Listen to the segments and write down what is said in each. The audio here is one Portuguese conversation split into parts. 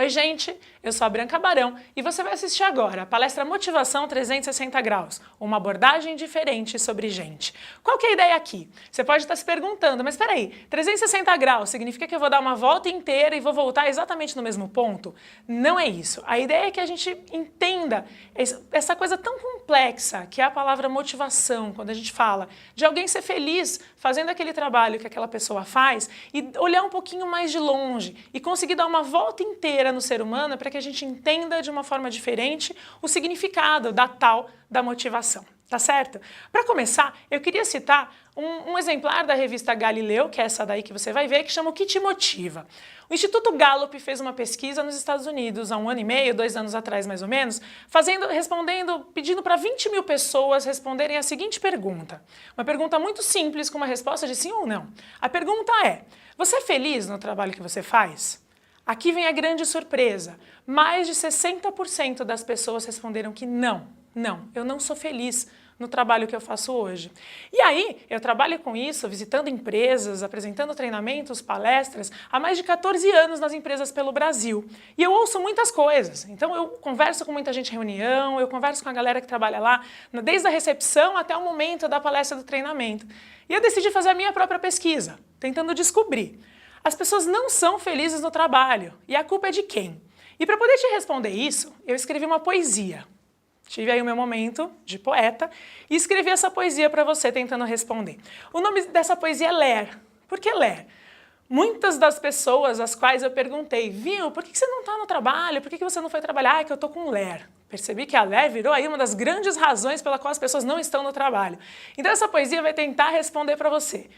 Oi gente, eu sou a Branca Barão e você vai assistir agora a palestra Motivação 360 Graus, uma abordagem diferente sobre gente. Qual que é a ideia aqui? Você pode estar se perguntando, mas espera aí, 360 graus significa que eu vou dar uma volta inteira e vou voltar exatamente no mesmo ponto? Não é isso. A ideia é que a gente entenda essa coisa tão complexa que é a palavra motivação, quando a gente fala de alguém ser feliz fazendo aquele trabalho que aquela pessoa faz e olhar um pouquinho mais de longe e conseguir dar uma volta inteira no ser humano para que a gente entenda de uma forma diferente o significado da motivação, tá certo? Para começar, eu queria citar um exemplar da revista Galileu, que é essa daí que você vai ver, que chama O Que Te Motiva. O Instituto Gallup fez uma pesquisa nos Estados Unidos há 1 ano e meio, 2 anos atrás mais ou menos, pedindo para 20 mil pessoas responderem a seguinte pergunta. Uma pergunta muito simples com uma resposta de sim ou não. A pergunta é: você é feliz no trabalho que você faz? Aqui vem a grande surpresa. Mais de 60% das pessoas responderam que não, eu não sou feliz no trabalho que eu faço hoje. E aí, eu trabalho com isso, visitando empresas, apresentando treinamentos, palestras, há mais de 14 anos nas empresas pelo Brasil. E eu ouço muitas coisas. Então, eu converso com muita gente em reunião, eu converso com a galera que trabalha lá, desde a recepção até o momento da palestra do treinamento. E eu decidi fazer a minha própria pesquisa, tentando descobrir. As pessoas não são felizes no trabalho, e a culpa é de quem? E para poder te responder isso, eu escrevi uma poesia. Tive aí o meu momento de poeta e escrevi essa poesia para você tentando responder. O nome dessa poesia é Ler. Por que Ler? Muitas das pessoas às quais eu perguntei, viu, por que você não está no trabalho? Por que você não foi trabalhar? Ah, é que eu estou com Ler. Percebi que a Ler virou aí uma das grandes razões pela qual as pessoas não estão no trabalho. Então essa poesia vai tentar responder para você.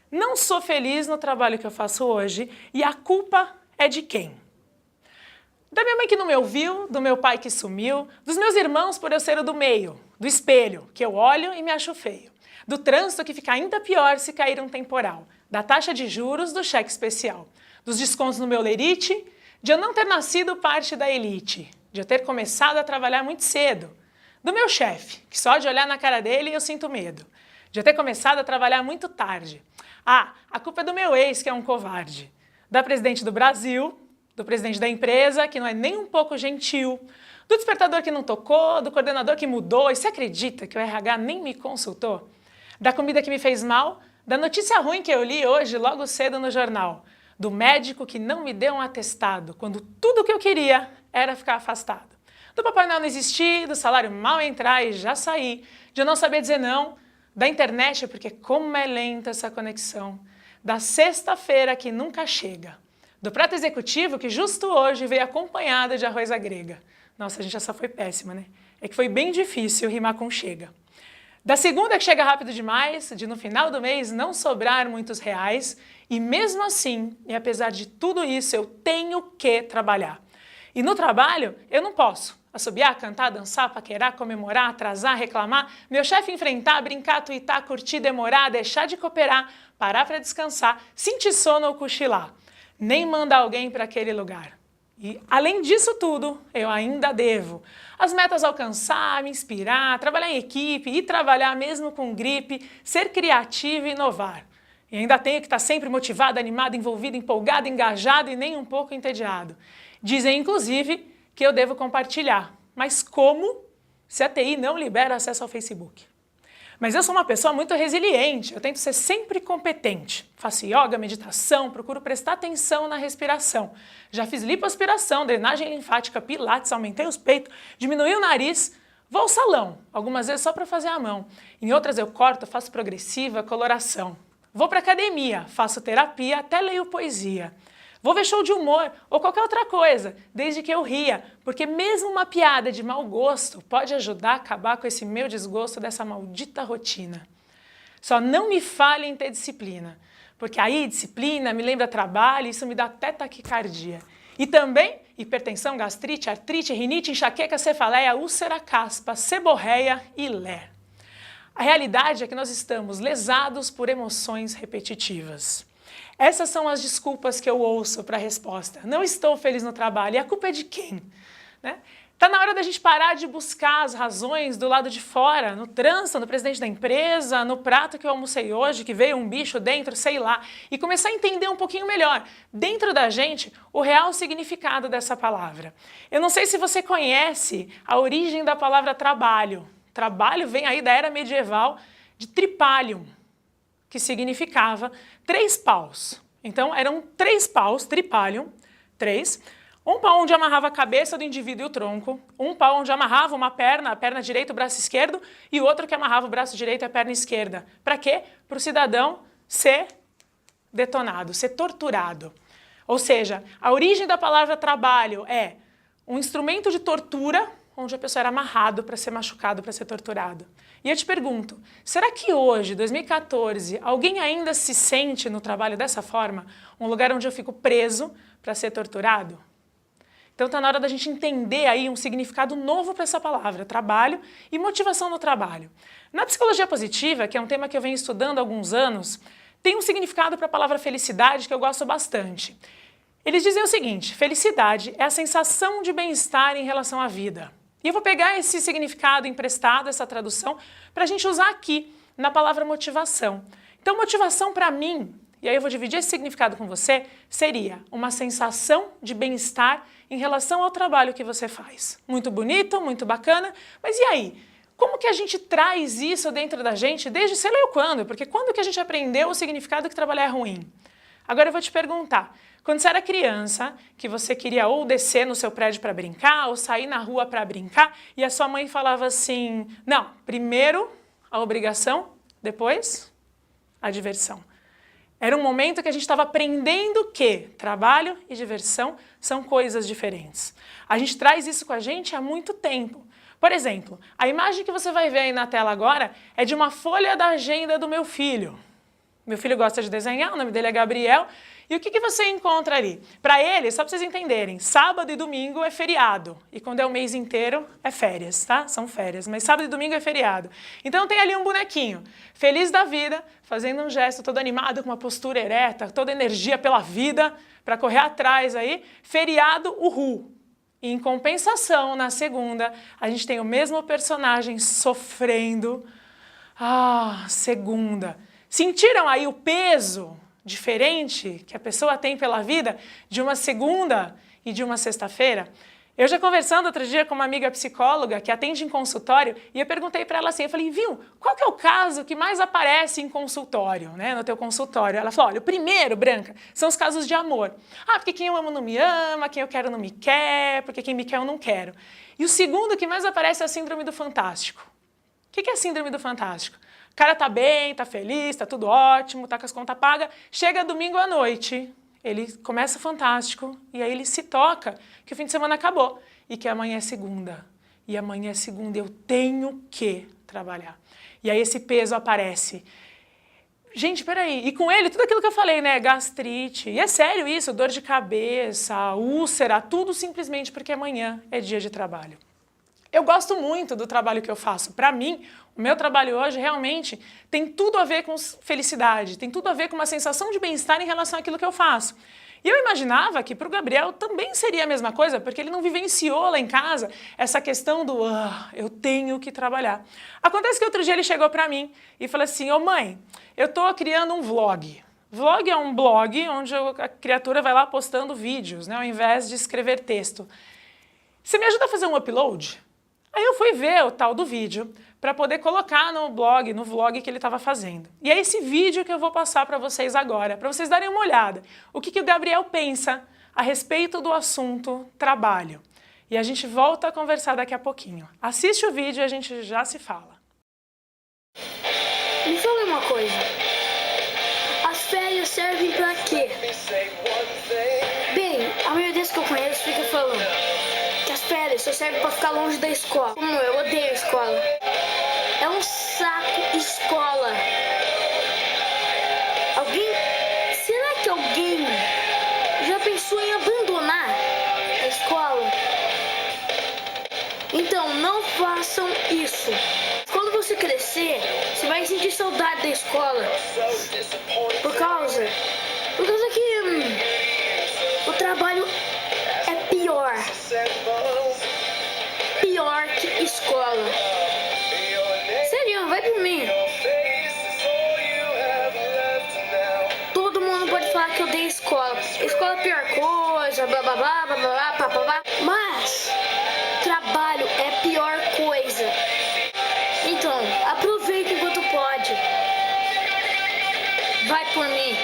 Não sou feliz no trabalho que eu faço hoje e a culpa é de quem? Da minha mãe que não me ouviu, do meu pai que sumiu, dos meus irmãos por eu ser o do meio, do espelho, que eu olho e me acho feio, do trânsito que fica ainda pior se cair um temporal, da taxa de juros do cheque especial, dos descontos no meu lerite, de eu não ter nascido parte da elite, de eu ter começado a trabalhar muito cedo, do meu chefe, que só de olhar na cara dele eu sinto medo, de eu ter começado a trabalhar muito tarde. Ah, a culpa é do meu ex, que é um covarde, da presidente do Brasil, do presidente da empresa, que não é nem um pouco gentil, do despertador que não tocou, do coordenador que mudou, e você acredita que o RH nem me consultou? Da comida que me fez mal, da notícia ruim que eu li hoje logo cedo no jornal, do médico que não me deu um atestado, quando tudo o que eu queria era ficar afastado, do Papai Noel não existir, do salário mal entrar e já sair, de eu não saber dizer não, da internet, porque como é lenta essa conexão, da sexta-feira que nunca chega, do prato executivo que justo hoje veio acompanhado de arroz à grega. Nossa, a gente essa foi péssima, né? É que foi bem difícil rimar com chega. Da segunda que chega rápido demais, de no final do mês não sobrar muitos reais, e mesmo assim, e apesar de tudo isso, eu tenho que trabalhar. E no trabalho, eu não posso assobiar, cantar, dançar, paquerar, comemorar, atrasar, reclamar, meu chefe enfrentar, brincar, tuitar, curtir, demorar, deixar de cooperar, parar para descansar, sentir sono ou cochilar. Nem mandar alguém para aquele lugar. E, além disso tudo, eu ainda devo as metas alcançar, me inspirar, trabalhar em equipe, ir trabalhar mesmo com gripe, ser criativo e inovar. E ainda tenho que estar sempre motivado, animado, envolvido, empolgado, engajado e nem um pouco entediado. Dizem, inclusive, que eu devo compartilhar. Mas como se a TI não libera acesso ao Facebook? Mas eu sou uma pessoa muito resiliente, eu tento ser sempre competente. Faço yoga, meditação, procuro prestar atenção na respiração. Já fiz lipoaspiração, drenagem linfática, pilates, aumentei os peitos, diminui o nariz, vou ao salão, algumas vezes só para fazer a mão. Em outras eu corto, faço progressiva, coloração. Vou para academia, faço terapia, até leio poesia. Vou ver show de humor ou qualquer outra coisa, desde que eu ria, porque mesmo uma piada de mau gosto pode ajudar a acabar com esse meu desgosto dessa maldita rotina. Só não me fale em ter disciplina, porque aí disciplina me lembra trabalho e isso me dá até taquicardia. E também hipertensão, gastrite, artrite, rinite, enxaqueca, cefaleia, úlcera, caspa, seborreia e ler. A realidade é que nós estamos lesados por emoções repetitivas. Essas são as desculpas que eu ouço para a resposta. Não estou feliz no trabalho. E a culpa é de quem? Né? Tá na hora da gente parar de buscar as razões do lado de fora, no trânsito, no presidente da empresa, no prato que eu almocei hoje, que veio um bicho dentro, sei lá, e começar a entender um pouquinho melhor, dentro da gente, o real significado dessa palavra. Eu não sei se você conhece a origem da palavra trabalho. Trabalho vem aí da era medieval de tripalium, que significava 3 paus. Então eram 3 paus, tripalium, 3. Um pau onde amarrava a cabeça do indivíduo e o tronco, um pau onde amarrava uma perna, a perna direita e o braço esquerdo, e outro que amarrava o braço direito e a perna esquerda. Para quê? Para o cidadão ser detonado, ser torturado. Ou seja, a origem da palavra trabalho é um instrumento de tortura onde a pessoa era amarrado para ser machucado, para ser torturado. E eu te pergunto, será que hoje, 2014, alguém ainda se sente no trabalho dessa forma? Um lugar onde eu fico preso para ser torturado? Então está na hora da gente entender aí um significado novo para essa palavra, trabalho e motivação no trabalho. Na psicologia positiva, que é um tema que eu venho estudando há alguns anos, tem um significado para a palavra felicidade que eu gosto bastante. Eles dizem o seguinte, felicidade é a sensação de bem-estar em relação à vida. E eu vou pegar esse significado emprestado, essa tradução, para a gente usar aqui na palavra motivação. Então motivação para mim, e aí eu vou dividir esse significado com você, seria uma sensação de bem-estar em relação ao trabalho que você faz. Muito bonito, muito bacana, mas e aí? Como que a gente traz isso dentro da gente desde sei lá quando? Porque quando que a gente aprendeu o significado que trabalhar é ruim? Agora eu vou te perguntar, quando você era criança, que você queria ou descer no seu prédio para brincar, ou sair na rua para brincar, e a sua mãe falava assim, não, primeiro a obrigação, depois a diversão. Era um momento que a gente estava aprendendo que trabalho e diversão são coisas diferentes. A gente traz isso com a gente há muito tempo. Por exemplo, a imagem que você vai ver aí na tela agora é de uma folha da agenda do meu filho. Meu filho gosta de desenhar, o nome dele é Gabriel. E o que você encontra ali? Para ele, só para vocês entenderem, sábado e domingo é feriado. E quando é o mês inteiro, é férias, tá? São férias, mas sábado e domingo é feriado. Então tem ali um bonequinho, feliz da vida, fazendo um gesto todo animado, com uma postura ereta, toda energia pela vida, para correr atrás aí. Feriado, uhul. E em compensação, na segunda, a gente tem o mesmo personagem sofrendo. Segunda. Sentiram aí o peso diferente que a pessoa tem pela vida de uma segunda e de uma sexta-feira? Eu já conversando outro dia com uma amiga psicóloga que atende em consultório e eu perguntei para ela assim, eu falei, viu, qual que é o caso que mais aparece em consultório, né, no teu consultório? Ela falou, olha, o primeiro, Branca, são os casos de amor. Porque quem eu amo não me ama, quem eu quero não me quer, porque quem me quer eu não quero. E o segundo que mais aparece é a síndrome do fantástico. O que é a síndrome do fantástico? O cara tá bem, tá feliz, tá tudo ótimo, tá com as contas pagas, chega domingo à noite, ele começa fantástico e aí ele se toca que o fim de semana acabou e que amanhã é segunda. E amanhã é segunda, eu tenho que trabalhar. E aí esse peso aparece. Gente, peraí, e com ele tudo aquilo que eu falei, né, gastrite, e é sério isso, dor de cabeça, úlcera, tudo simplesmente porque amanhã é dia de trabalho. Eu gosto muito do trabalho que eu faço. Para mim, o meu trabalho hoje realmente tem tudo a ver com felicidade, tem tudo a ver com uma sensação de bem-estar em relação àquilo que eu faço. E eu imaginava que para o Gabriel também seria a mesma coisa, porque ele não vivenciou lá em casa essa questão do eu tenho que trabalhar. Acontece que outro dia ele chegou para mim e falou assim, ô mãe, eu estou criando um vlog. Vlog é um blog onde a criatura vai lá postando vídeos, né, ao invés de escrever texto. Você me ajuda a fazer um upload? Aí eu fui ver o tal do vídeo para poder colocar no blog, no vlog que ele estava fazendo. E é esse vídeo que eu vou passar para vocês agora, para vocês darem uma olhada. O que o Gabriel pensa a respeito do assunto trabalho. E a gente volta a conversar daqui a pouquinho. Assiste o vídeo e a gente já se fala. Me fala uma coisa. As férias servem para quê? Bem, a maioria desses que eu conheço fica falando que as férias só servem para ficar longe da escola. Como eu odeio escola. É um saco escola. Será que alguém já pensou em abandonar a escola? Então não façam isso. Quando você crescer, você vai sentir saudade da escola. Por causa que o trabalho é pior. Vai por mim. Todo mundo pode falar que eu odeio escola. Escola é a pior coisa, blá blá blá blá blá blá blá blá. Mas trabalho é a pior coisa. Então, aproveita enquanto pode. Vai por mim.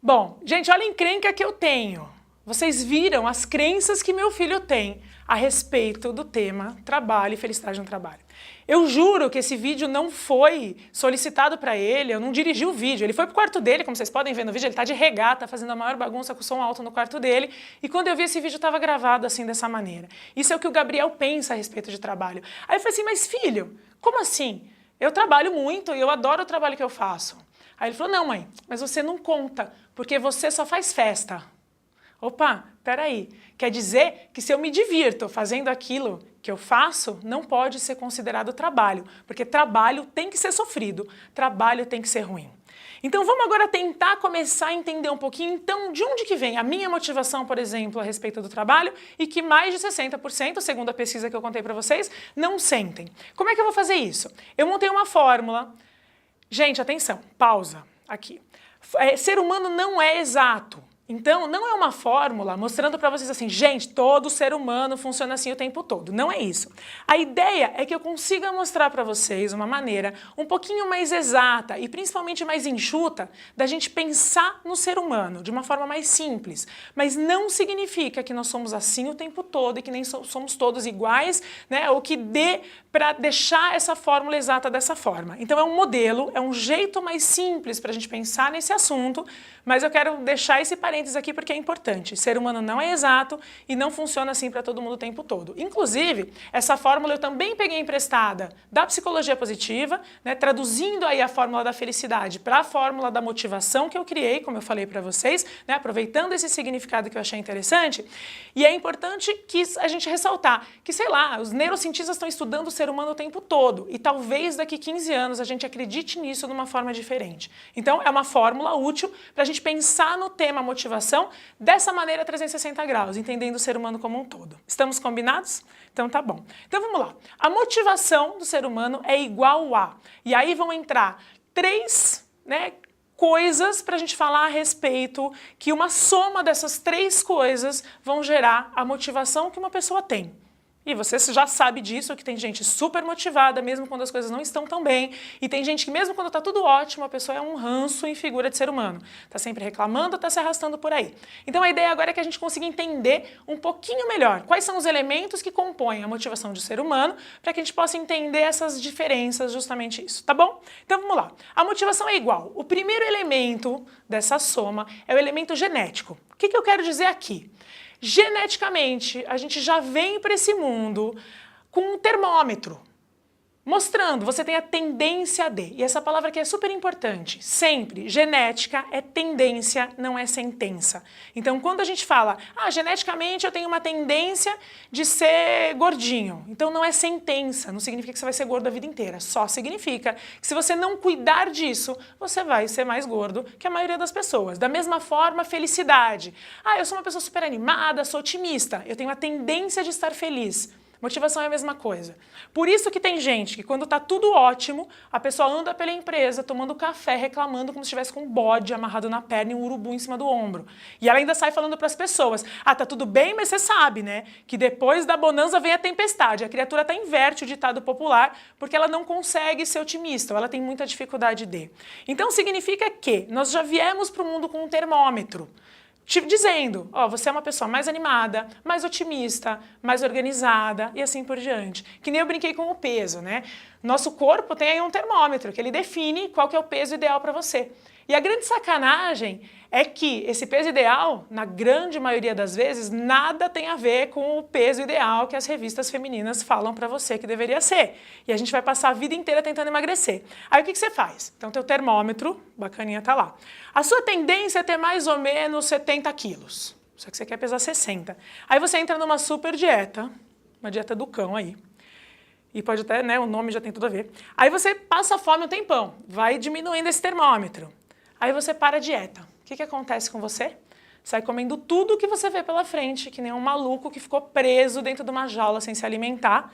Bom, gente, olha a encrenca que eu tenho. Vocês viram as crenças que meu filho tem a respeito do tema trabalho e felicidade no trabalho. Eu juro que esse vídeo não foi solicitado para ele, eu não dirigi o vídeo. Ele foi pro quarto dele, como vocês podem ver no vídeo, ele tá de regata, fazendo a maior bagunça com o som alto no quarto dele. E quando eu vi esse vídeo, estava gravado assim, dessa maneira. Isso é o que o Gabriel pensa a respeito de trabalho. Aí eu falei assim, mas filho, como assim? Eu trabalho muito e eu adoro o trabalho que eu faço. Aí ele falou, não mãe, mas você não conta, porque você só faz festa. Opa, peraí, quer dizer que se eu me divirto fazendo aquilo que eu faço, não pode ser considerado trabalho, porque trabalho tem que ser sofrido, trabalho tem que ser ruim. Então vamos agora tentar começar a entender um pouquinho, então, de onde que vem a minha motivação, por exemplo, a respeito do trabalho, e que mais de 60%, segundo a pesquisa que eu contei para vocês, não sentem. Como é que eu vou fazer isso? Eu montei uma fórmula. Gente, atenção, pausa aqui. Ser humano não é exato. Então, não é uma fórmula mostrando para vocês assim, gente, todo ser humano funciona assim o tempo todo. Não é isso. A ideia é que eu consiga mostrar para vocês uma maneira um pouquinho mais exata e principalmente mais enxuta da gente pensar no ser humano de uma forma mais simples. Mas não significa que nós somos assim o tempo todo e que nem somos todos iguais, né? Ou que dê para deixar essa fórmula exata dessa forma. Então, é um modelo, é um jeito mais simples para a gente pensar nesse assunto, mas eu quero deixar esse parênteses aqui porque é importante. Ser humano não é exato e não funciona assim para todo mundo o tempo todo. Inclusive, essa fórmula eu também peguei emprestada da psicologia positiva, né, traduzindo aí a fórmula da felicidade para a fórmula da motivação que eu criei, como eu falei para vocês, né, aproveitando esse significado que eu achei interessante. E é importante que a gente ressaltar que, sei lá, os neurocientistas estão estudando o ser humano o tempo todo e talvez daqui 15 anos a gente acredite nisso de uma forma diferente. Então, é uma fórmula útil para a gente pensar no tema motivação dessa maneira 360 graus, entendendo o ser humano como um todo. Estamos combinados? Então tá bom. Então vamos lá. A motivação do ser humano é igual a... E aí vão entrar três, né, coisas para a gente falar a respeito que uma soma dessas três coisas vão gerar a motivação que uma pessoa tem. E você já sabe disso, que tem gente super motivada, mesmo quando as coisas não estão tão bem. E tem gente que mesmo quando está tudo ótimo, a pessoa é um ranço em figura de ser humano. Está sempre reclamando, está se arrastando por aí. Então a ideia agora é que a gente consiga entender um pouquinho melhor quais são os elementos que compõem a motivação do ser humano, para que a gente possa entender essas diferenças, justamente isso, tá bom? Então vamos lá. A motivação é igual. O primeiro elemento dessa soma é o elemento genético. O que eu quero dizer aqui? Geneticamente, a gente já vem para esse mundo com um termômetro, mostrando, você tem a tendência de, e essa palavra aqui é super importante, sempre, genética é tendência, não é sentença. Então, quando a gente fala, geneticamente eu tenho uma tendência de ser gordinho, então não é sentença, não significa que você vai ser gordo a vida inteira, só significa que se você não cuidar disso, você vai ser mais gordo que a maioria das pessoas. Da mesma forma, felicidade. Eu sou uma pessoa super animada, sou otimista, eu tenho a tendência de estar feliz. Motivação é a mesma coisa. Por isso que tem gente que quando está tudo ótimo, a pessoa anda pela empresa tomando café, reclamando como se estivesse com um bode amarrado na perna e um urubu em cima do ombro. E ela ainda sai falando para as pessoas, tá tudo bem, mas você sabe, né, que depois da bonança vem a tempestade. A criatura até inverte o ditado popular porque ela não consegue ser otimista, ou ela tem muita dificuldade de. Então significa que nós já viemos para o mundo com um termômetro, dizendo, você é uma pessoa mais animada, mais otimista, mais organizada e assim por diante. Que nem eu brinquei com o peso, né? Nosso corpo tem aí um termômetro que ele define qual que é o peso ideal para você. E a grande sacanagem é que esse peso ideal, na grande maioria das vezes, nada tem a ver com o peso ideal que as revistas femininas falam para você que deveria ser. E a gente vai passar a vida inteira tentando emagrecer. Aí o que você faz? Então, teu termômetro, bacaninha, tá lá. A sua tendência é ter mais ou menos 70 quilos. Só que você quer pesar 60. Aí você entra numa super dieta, uma dieta do cão aí. E pode até, né, o nome já tem tudo a ver. Aí você passa fome um tempão, vai diminuindo esse termômetro. Aí você para a dieta. O que acontece com você? Sai comendo tudo que você vê pela frente, que nem um maluco que ficou preso dentro de uma jaula sem se alimentar.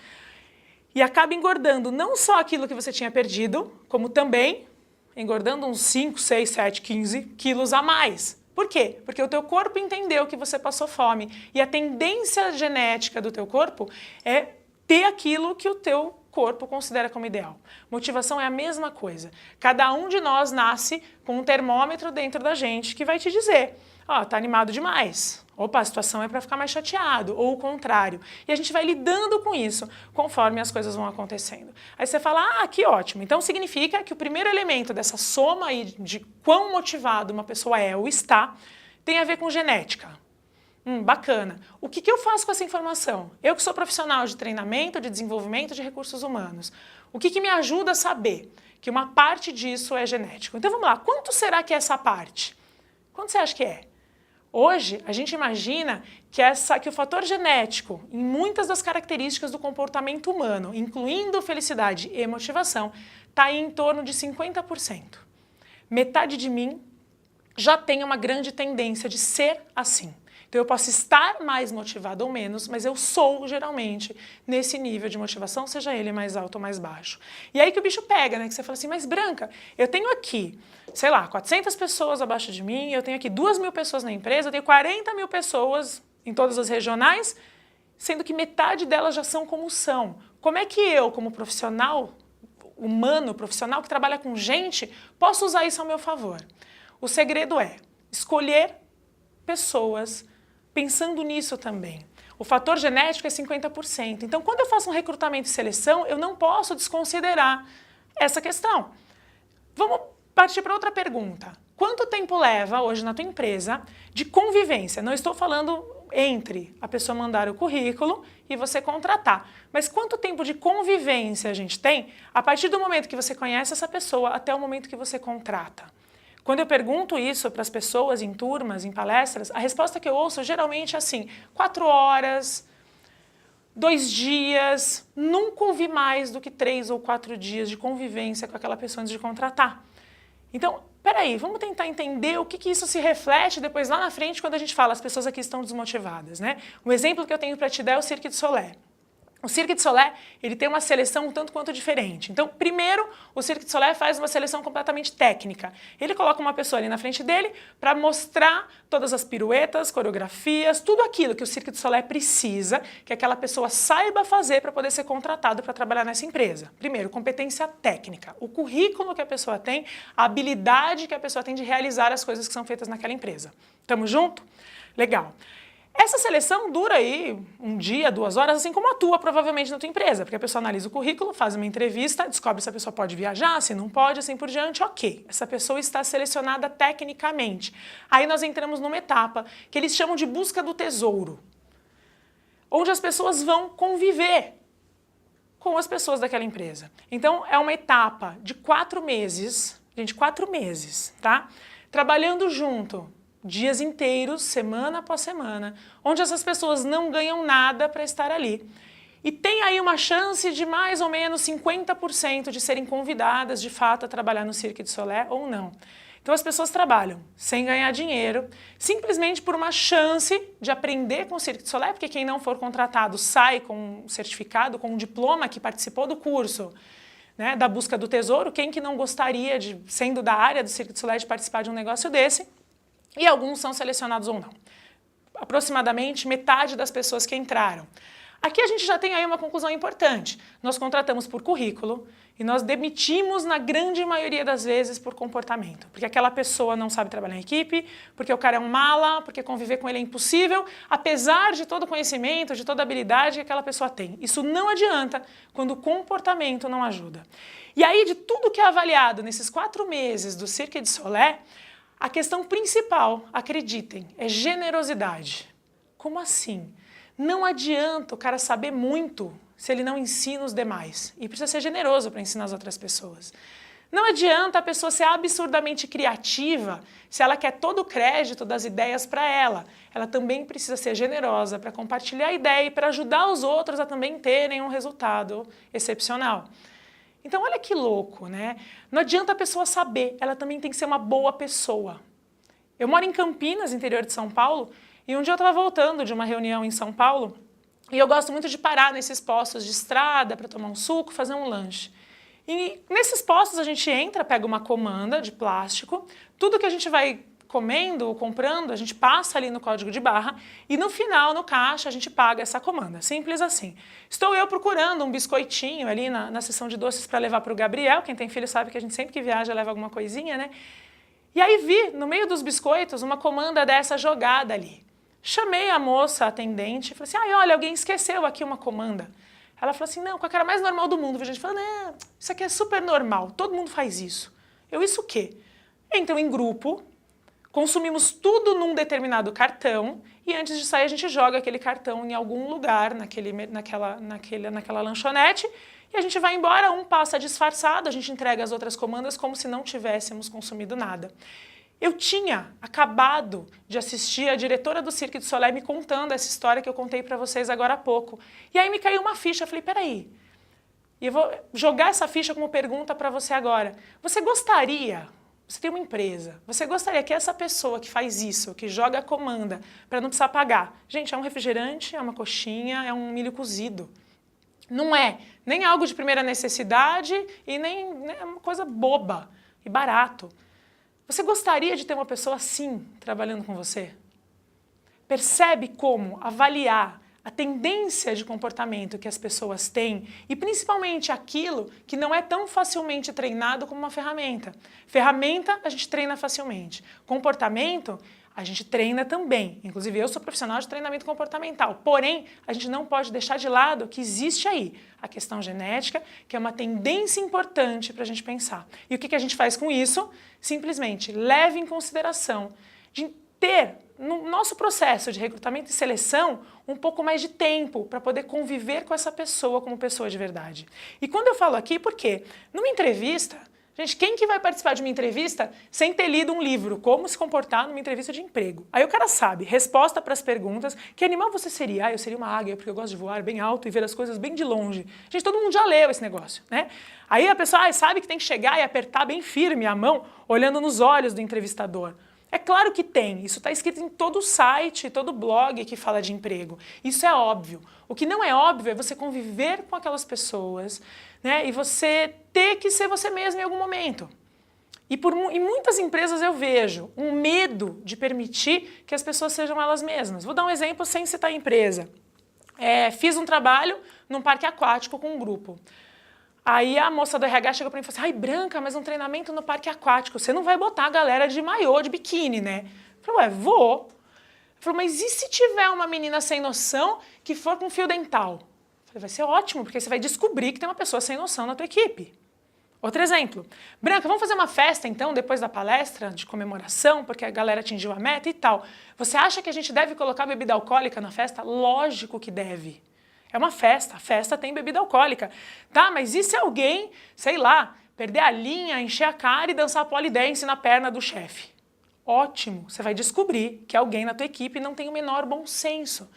e acaba engordando não só aquilo que você tinha perdido, como também engordando uns 5, 6, 7, 15 quilos a mais. Por quê? Porque o teu corpo entendeu que você passou fome e a tendência genética do teu corpo é ter aquilo que o teu corpo considera como ideal. Motivação é a mesma coisa. Cada um de nós nasce com um termômetro dentro da gente que vai te dizer, ó, tá animado demais. Opa, a situação é para ficar mais chateado, ou o contrário. E a gente vai lidando com isso conforme as coisas vão acontecendo. Aí você fala, ah, que ótimo. Então significa que o primeiro elemento dessa soma aí de quão motivado uma pessoa é ou está, tem a ver com genética. Bacana. O que eu faço com essa informação? Eu que sou profissional de treinamento, de desenvolvimento de recursos humanos, o que me ajuda a saber que uma parte disso é genético? Então vamos lá, quanto será que é essa parte? Quanto você acha que é? Hoje, a gente imagina que o fator genético, em muitas das características do comportamento humano, incluindo felicidade e motivação, está em torno de 50%. Metade de mim já tem uma grande tendência de ser assim. Então eu posso estar mais motivado ou menos, mas eu sou, geralmente, nesse nível de motivação, seja ele mais alto ou mais baixo. E aí que o bicho pega, né? Que você fala assim, mas Branca, eu tenho aqui, sei lá, 400 pessoas abaixo de mim, eu tenho aqui 2.000 pessoas na empresa, eu tenho 40.000 pessoas em todas as regionais, sendo que metade delas já são como são. Como é que eu, como profissional humano, profissional que trabalha com gente, posso usar isso ao meu favor? O segredo é escolher pessoas pensando nisso também. O fator genético é 50%. Então, quando eu faço um recrutamento e seleção, eu não posso desconsiderar essa questão. Vamos partir para outra pergunta. Quanto tempo leva hoje na tua empresa de convivência? Não estou falando entre a pessoa mandar o currículo e você contratar. Mas quanto tempo de convivência a gente tem a partir do momento que você conhece essa pessoa até o momento que você contrata? Quando eu pergunto isso para as pessoas em turmas, em palestras, a resposta que eu ouço geralmente é assim, 4 horas, 2 dias, nunca ouvi mais do que 3 ou 4 dias de convivência com aquela pessoa antes de contratar. Então, peraí, vamos tentar entender o que isso se reflete depois lá na frente quando a gente fala as pessoas aqui estão desmotivadas, né? Um exemplo que eu tenho para te dar é o Cirque du Soleil. O Cirque du Soleil, ele tem uma seleção um tanto quanto diferente. Então, primeiro, o Cirque du Soleil faz uma seleção completamente técnica. Ele coloca uma pessoa ali na frente dele para mostrar todas as piruetas, coreografias, tudo aquilo que o Cirque du Soleil precisa que aquela pessoa saiba fazer para poder ser contratado para trabalhar nessa empresa. Primeiro, competência técnica, o currículo que a pessoa tem, a habilidade que a pessoa tem de realizar as coisas que são feitas naquela empresa. Tamo junto? Legal. Essa seleção dura aí 1 dia, 2 horas, assim como a tua, provavelmente, na tua empresa, porque a pessoa analisa o currículo, faz uma entrevista, descobre se a pessoa pode viajar, se não pode, assim por diante, ok. Essa pessoa está selecionada tecnicamente. Aí nós entramos numa etapa que eles chamam de busca do tesouro, onde as pessoas vão conviver com as pessoas daquela empresa. Então, é uma etapa de 4 meses, gente, 4 meses, tá? Trabalhando junto, dias inteiros, semana após semana, onde essas pessoas não ganham nada para estar ali. E tem aí uma chance de mais ou menos 50% de serem convidadas, de fato, a trabalhar no Cirque du Soleil ou não. Então as pessoas trabalham sem ganhar dinheiro, simplesmente por uma chance de aprender com o Cirque du Soleil, porque quem não for contratado sai com um certificado, com um diploma que participou do curso, né, da busca do tesouro. Quem que não gostaria, sendo da área do Cirque du Soleil, de participar de um negócio desse? E alguns são selecionados ou não. Aproximadamente metade das pessoas que entraram. Aqui a gente já tem aí uma conclusão importante. Nós contratamos por currículo e nós demitimos na grande maioria das vezes por comportamento. Porque aquela pessoa não sabe trabalhar em equipe, porque o cara é um mala, porque conviver com ele é impossível, apesar de todo o conhecimento, de toda a habilidade que aquela pessoa tem. Isso não adianta quando o comportamento não ajuda. E aí, de tudo que é avaliado nesses 4 meses do Cirque du Soleil, a questão principal, acreditem, é generosidade. Como assim? Não adianta o cara saber muito se ele não ensina os demais. E precisa ser generoso para ensinar as outras pessoas. Não adianta a pessoa ser absurdamente criativa se ela quer todo o crédito das ideias para ela. Ela também precisa ser generosa para compartilhar a ideia e para ajudar os outros a também terem um resultado excepcional. Então, olha que louco, né? Não adianta a pessoa saber, ela também tem que ser uma boa pessoa. Eu moro em Campinas, interior de São Paulo, e um dia eu estava voltando de uma reunião em São Paulo, E eu gosto muito de parar nesses postos de estrada para tomar um suco, fazer um lanche. E nesses postos a gente entra, pega uma comanda de plástico, tudo que a gente vai comendo ou comprando, a gente passa ali no código de barra e no final, no caixa, a gente paga essa comanda. Simples assim. Estou eu procurando um biscoitinho ali na seção de doces para levar para o Gabriel. Quem tem filho sabe que a gente sempre que viaja leva alguma coisinha, né? E aí vi, no meio dos biscoitos, uma comanda dessa jogada ali. Chamei a moça, a atendente, e falei assim, ai, olha, alguém esqueceu aqui uma comanda. Ela falou assim, não, com a cara mais normal do mundo. A gente falou, não, isso aqui é super normal, todo mundo faz isso. Eu, isso o quê? Então, em grupo, consumimos tudo num determinado cartão e antes de sair a gente joga aquele cartão em algum lugar, naquela lanchonete e a gente vai embora, um passa disfarçado, a gente entrega as outras comandas como se não tivéssemos consumido nada. Eu tinha acabado de assistir a diretora do Cirque du Soleil me contando essa história que eu contei para vocês agora há pouco. E aí me caiu uma ficha, eu falei, peraí, e eu vou jogar essa ficha como pergunta para você agora. Você gostaria, você tem uma empresa, você gostaria que essa pessoa que faz isso, que joga a comanda para não precisar pagar, gente, é um refrigerante, é uma coxinha, é um milho cozido. Não é nem algo de primeira necessidade e nem é uma coisa boba e barato. Você gostaria de ter uma pessoa assim trabalhando com você? Percebe como avaliar a tendência de comportamento que as pessoas têm e principalmente aquilo que não é tão facilmente treinado como uma ferramenta. Ferramenta a gente treina facilmente. Comportamento a gente treina também. Inclusive eu sou profissional de treinamento comportamental. Porém, a gente não pode deixar de lado que existe aí a questão genética, que é uma tendência importante para a gente pensar. E o que a gente faz com isso? Simplesmente leve em consideração de ter no nosso processo de recrutamento e seleção um pouco mais de tempo para poder conviver com essa pessoa como pessoa de verdade. E quando eu falo aqui, por quê? Numa entrevista, gente, quem que vai participar de uma entrevista sem ter lido um livro, Como se comportar numa entrevista de emprego? Aí o cara sabe, resposta para as perguntas, que animal você seria? Ah, eu seria uma águia, porque eu gosto de voar bem alto e ver as coisas bem de longe. Gente, todo mundo já leu esse negócio, né? Aí a pessoa sabe que tem que chegar e apertar bem firme a mão, olhando nos olhos do entrevistador. É claro que tem, isso está escrito em todo site, todo blog que fala de emprego. Isso é óbvio. O que não é óbvio é você conviver com aquelas pessoas, né, e você ter que ser você mesmo em algum momento. E em muitas empresas eu vejo um medo de permitir que as pessoas sejam elas mesmas. Vou dar um exemplo sem citar a empresa. Fiz um trabalho num parque aquático com um grupo. Aí a moça do RH chegou para mim e falou assim, ai, Branca, mas um treinamento no parque aquático, você não vai botar a galera de maiô, de biquíni, né? Eu falei, ué, vou. Ele falou, mas e se tiver uma menina sem noção que for com fio dental? Eu falei, vai ser ótimo, porque você vai descobrir que tem uma pessoa sem noção na tua equipe. Outro exemplo, Branca, vamos fazer uma festa então, depois da palestra de comemoração, porque a galera atingiu a meta e tal. Você acha que a gente deve colocar bebida alcoólica na festa? Lógico que deve. É uma festa, a festa tem bebida alcoólica. Tá, mas e se alguém, sei lá, perder a linha, encher a cara e dançar polidense na perna do chefe? Ótimo, você vai descobrir que alguém na tua equipe não tem o menor bom senso.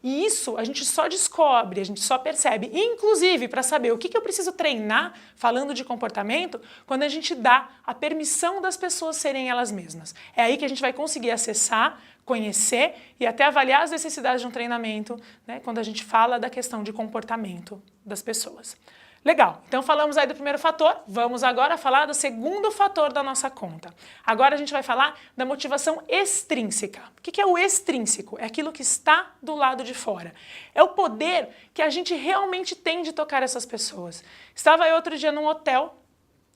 E isso a gente só descobre, a gente só percebe, inclusive para saber o que eu preciso treinar, falando de comportamento, quando a gente dá a permissão das pessoas serem elas mesmas. É aí que a gente vai conseguir acessar, conhecer e até avaliar as necessidades de um treinamento, né, quando a gente fala da questão de comportamento das pessoas. Legal, então falamos aí do primeiro fator, vamos agora falar do segundo fator da nossa conta. Agora a gente vai falar da motivação extrínseca. O que é o extrínseco? É aquilo que está do lado de fora. É o poder que a gente realmente tem de tocar essas pessoas. Estava eu outro dia num hotel,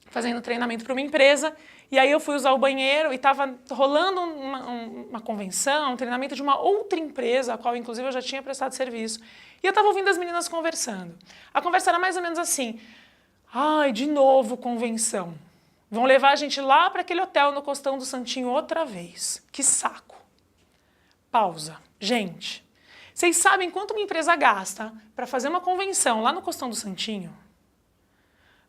fazendo treinamento para uma empresa, e aí eu fui usar o banheiro e estava rolando uma convenção, um treinamento de uma outra empresa, a qual inclusive eu já tinha prestado serviço. E eu estava ouvindo as meninas conversando. A conversa era mais ou menos assim, ai, de novo convenção. Vão levar a gente lá para aquele hotel no Costão do Santinho outra vez. Que saco. Pausa. Gente, vocês sabem quanto uma empresa gasta para fazer uma convenção lá no Costão do Santinho?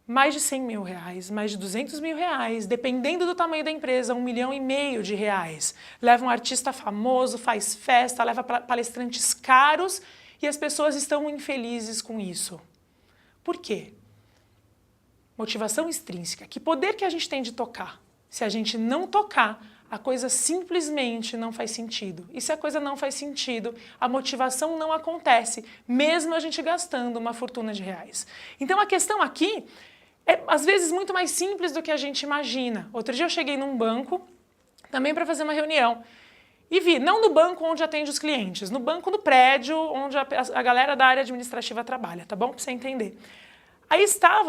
Mais de 100 mil reais, mais de 200 mil reais, dependendo do tamanho da empresa, 1,5 milhão de reais. Leva um artista famoso, faz festa, leva palestrantes caros e as pessoas estão infelizes com isso. Por quê? Motivação extrínseca. Que poder que a gente tem de tocar? Se a gente não tocar, a coisa simplesmente não faz sentido. E se a coisa não faz sentido, a motivação não acontece, mesmo a gente gastando uma fortuna de reais. Então a questão aqui é, às vezes, muito mais simples do que a gente imagina. Outro dia eu cheguei num banco, também para fazer uma reunião, e vi, não no banco onde atende os clientes, no banco do prédio onde a galera da área administrativa trabalha, tá bom? Para você entender. Aí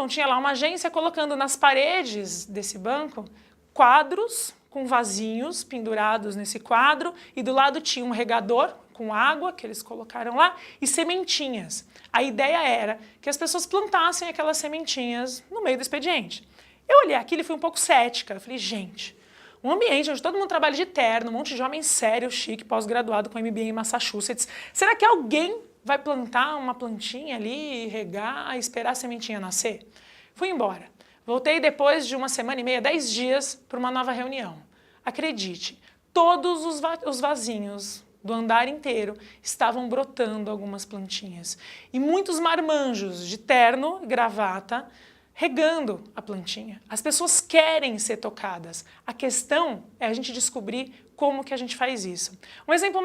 tinha lá uma agência colocando nas paredes desse banco quadros com vasinhos pendurados nesse quadro e do lado tinha um regador com água que eles colocaram lá e sementinhas. A ideia era que as pessoas plantassem aquelas sementinhas no meio do expediente. Eu olhei aquilo e fui um pouco cética. Eu falei, gente, um ambiente onde todo mundo trabalha de terno, um monte de homem sério, chique, pós-graduado com MBA em Massachusetts, será que alguém vai plantar uma plantinha ali, regar, esperar a sementinha nascer? Fui embora. Voltei depois de uma semana e meia, 10 dias, para uma nova reunião. Acredite, todos os vasinhos do andar inteiro estavam brotando algumas plantinhas. E muitos marmanjos de terno e gravata regando a plantinha. As pessoas querem ser tocadas. A questão é a gente descobrir como que a gente faz isso. Um exemplo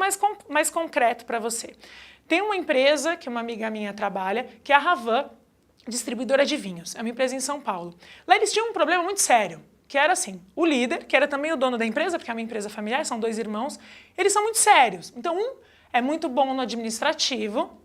mais concreto para você. Tem uma empresa que uma amiga minha trabalha, que é a Ravan, distribuidora de vinhos. É uma empresa em São Paulo. Lá eles tinham um problema muito sério, que era assim, o líder, que era também o dono da empresa, porque é uma empresa familiar, são 2 irmãos, eles são muito sérios. Então um é muito bom no administrativo,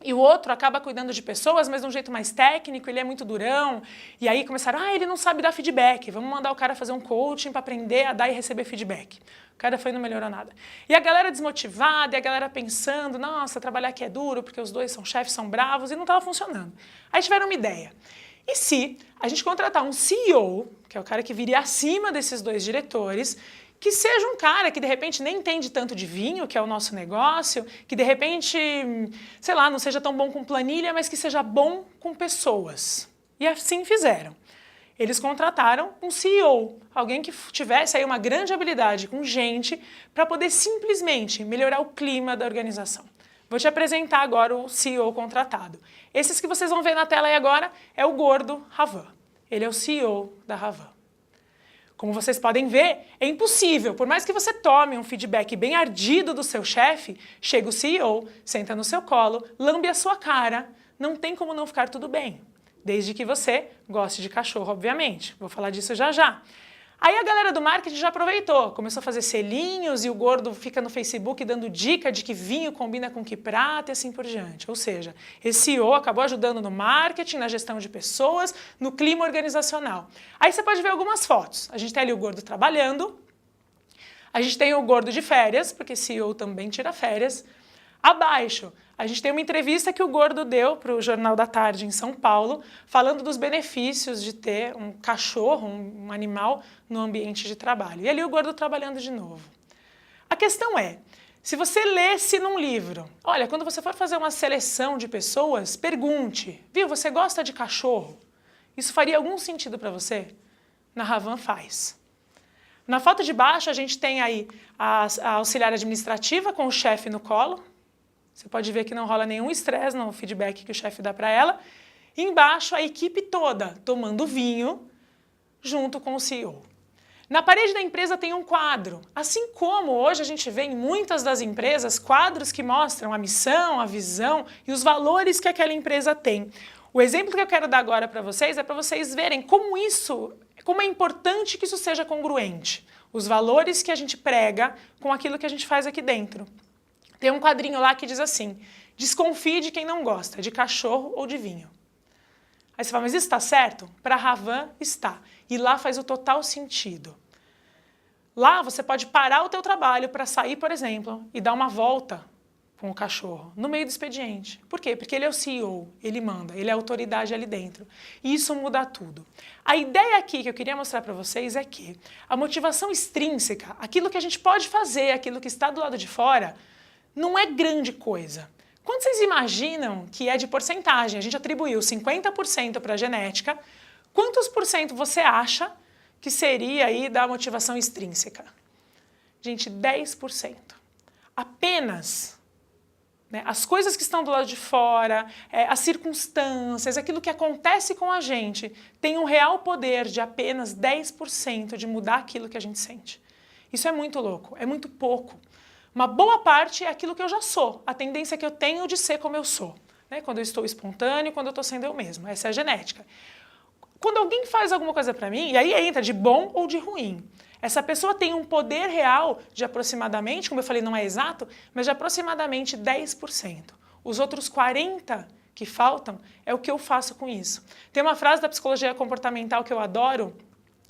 e o outro acaba cuidando de pessoas, mas de um jeito mais técnico, ele é muito durão. E aí começaram, ele não sabe dar feedback, vamos mandar o cara fazer um coaching para aprender a dar e receber feedback. O cara foi e não melhorou nada. E a galera desmotivada, e a galera pensando, nossa, trabalhar aqui é duro, porque os 2 são chefes, são bravos, e não estava funcionando. Aí tiveram uma ideia. E se a gente contratar um CEO, que é o cara que viria acima desses 2 diretores, que seja um cara que de repente nem entende tanto de vinho, que é o nosso negócio, que de repente, sei lá, não seja tão bom com planilha, mas que seja bom com pessoas. E assim fizeram. Eles contrataram um CEO, alguém que tivesse aí uma grande habilidade com gente para poder simplesmente melhorar o clima da organização. Vou te apresentar agora o CEO contratado. Esses que vocês vão ver na tela aí agora é o gordo Ravan. Ele é o CEO da Ravan. Como vocês podem ver, é impossível. Por mais que você tome um feedback bem ardido do seu chefe, chega o CEO, senta no seu colo, lambe a sua cara. Não tem como não ficar tudo bem. Desde que você goste de cachorro, obviamente. Vou falar disso já já. Aí a galera do marketing já aproveitou, começou a fazer selinhos e o gordo fica no Facebook dando dica de que vinho combina com que prata e assim por diante. Ou seja, esse CEO acabou ajudando no marketing, na gestão de pessoas, no clima organizacional. Aí você pode ver algumas fotos. A gente tem ali o gordo trabalhando, a gente tem o gordo de férias, porque CEO também tira férias. Abaixo, a gente tem uma entrevista que o gordo deu para o Jornal da Tarde em São Paulo, falando dos benefícios de ter um cachorro, um animal, no ambiente de trabalho. E ali o gordo trabalhando de novo. A questão é, se você lesse num livro, olha, quando você for fazer uma seleção de pessoas, pergunte, viu, você gosta de cachorro? Isso faria algum sentido para você? Na Ravan faz. Na foto de baixo, a gente tem aí a auxiliar administrativa com o chefe no colo. Você pode ver que não rola nenhum estresse no feedback que o chefe dá para ela. E embaixo, a equipe toda tomando vinho junto com o CEO. Na parede da empresa tem um quadro. Assim como hoje a gente vê em muitas das empresas quadros que mostram a missão, a visão e os valores que aquela empresa tem. O exemplo que eu quero dar agora para vocês é para vocês verem como é importante que isso seja congruente. Os valores que a gente prega com aquilo que a gente faz aqui dentro. Tem um quadrinho lá que diz assim, desconfie de quem não gosta, de cachorro ou de vinho. Aí você fala, mas isso está certo? Para a Ravan está. E lá faz o total sentido. Lá você pode parar o teu trabalho para sair, por exemplo, e dar uma volta com o cachorro, no meio do expediente. Por quê? Porque ele é o CEO, ele manda, ele é a autoridade ali dentro. E isso muda tudo. A ideia aqui que eu queria mostrar para vocês é que a motivação extrínseca, aquilo que a gente pode fazer, aquilo que está do lado de fora, não é grande coisa. Quando vocês imaginam que é de porcentagem, a gente atribuiu 50% para a genética, quantos por cento você acha que seria aí da motivação extrínseca? Gente, 10%. Apenas, né, as coisas que estão do lado de fora, as circunstâncias, aquilo que acontece com a gente, tem um real poder de apenas 10% de mudar aquilo que a gente sente. Isso é muito louco, é muito pouco. Uma boa parte é aquilo que eu já sou, a tendência que eu tenho de ser como eu sou. Né? Quando eu estou espontâneo, quando eu estou sendo eu mesmo. Essa é a genética. Quando alguém faz alguma coisa para mim, e aí entra de bom ou de ruim, essa pessoa tem um poder real de aproximadamente, como eu falei, não é exato, mas de aproximadamente 10%. Os outros 40% que faltam é o que eu faço com isso. Tem uma frase da psicologia comportamental que eu adoro,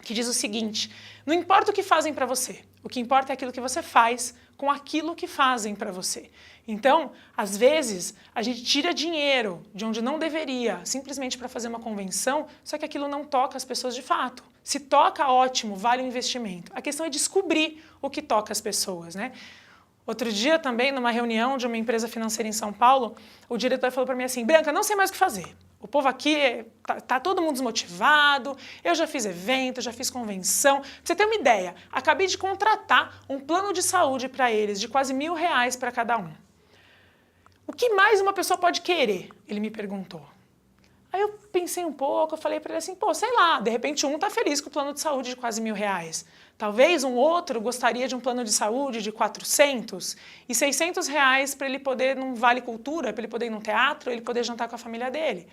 que diz o seguinte: não importa o que fazem para você, o que importa é aquilo que você faz com aquilo que fazem para você. Então, às vezes, a gente tira dinheiro de onde não deveria, simplesmente para fazer uma convenção, só que aquilo não toca as pessoas de fato. Se toca, ótimo, vale o investimento. A questão é descobrir o que toca as pessoas, né? Outro dia também, numa reunião de uma empresa financeira em São Paulo, o diretor falou para mim assim: Branca, não sei mais o que fazer. O povo aqui tá todo mundo desmotivado, eu já fiz evento, já fiz convenção. Pra você ter uma ideia, acabei de contratar um plano de saúde para eles, de quase R$1.000 para cada um. O que mais uma pessoa pode querer? Ele me perguntou. Aí eu pensei um pouco, eu falei para ele assim, pô, sei lá, de repente um tá feliz com o plano de saúde de quase R$1.000. Talvez um outro gostaria de um plano de saúde de 400 e R$600 para ele poder, num Vale Cultura, para ele poder ir num teatro, ele poder jantar com a família dele.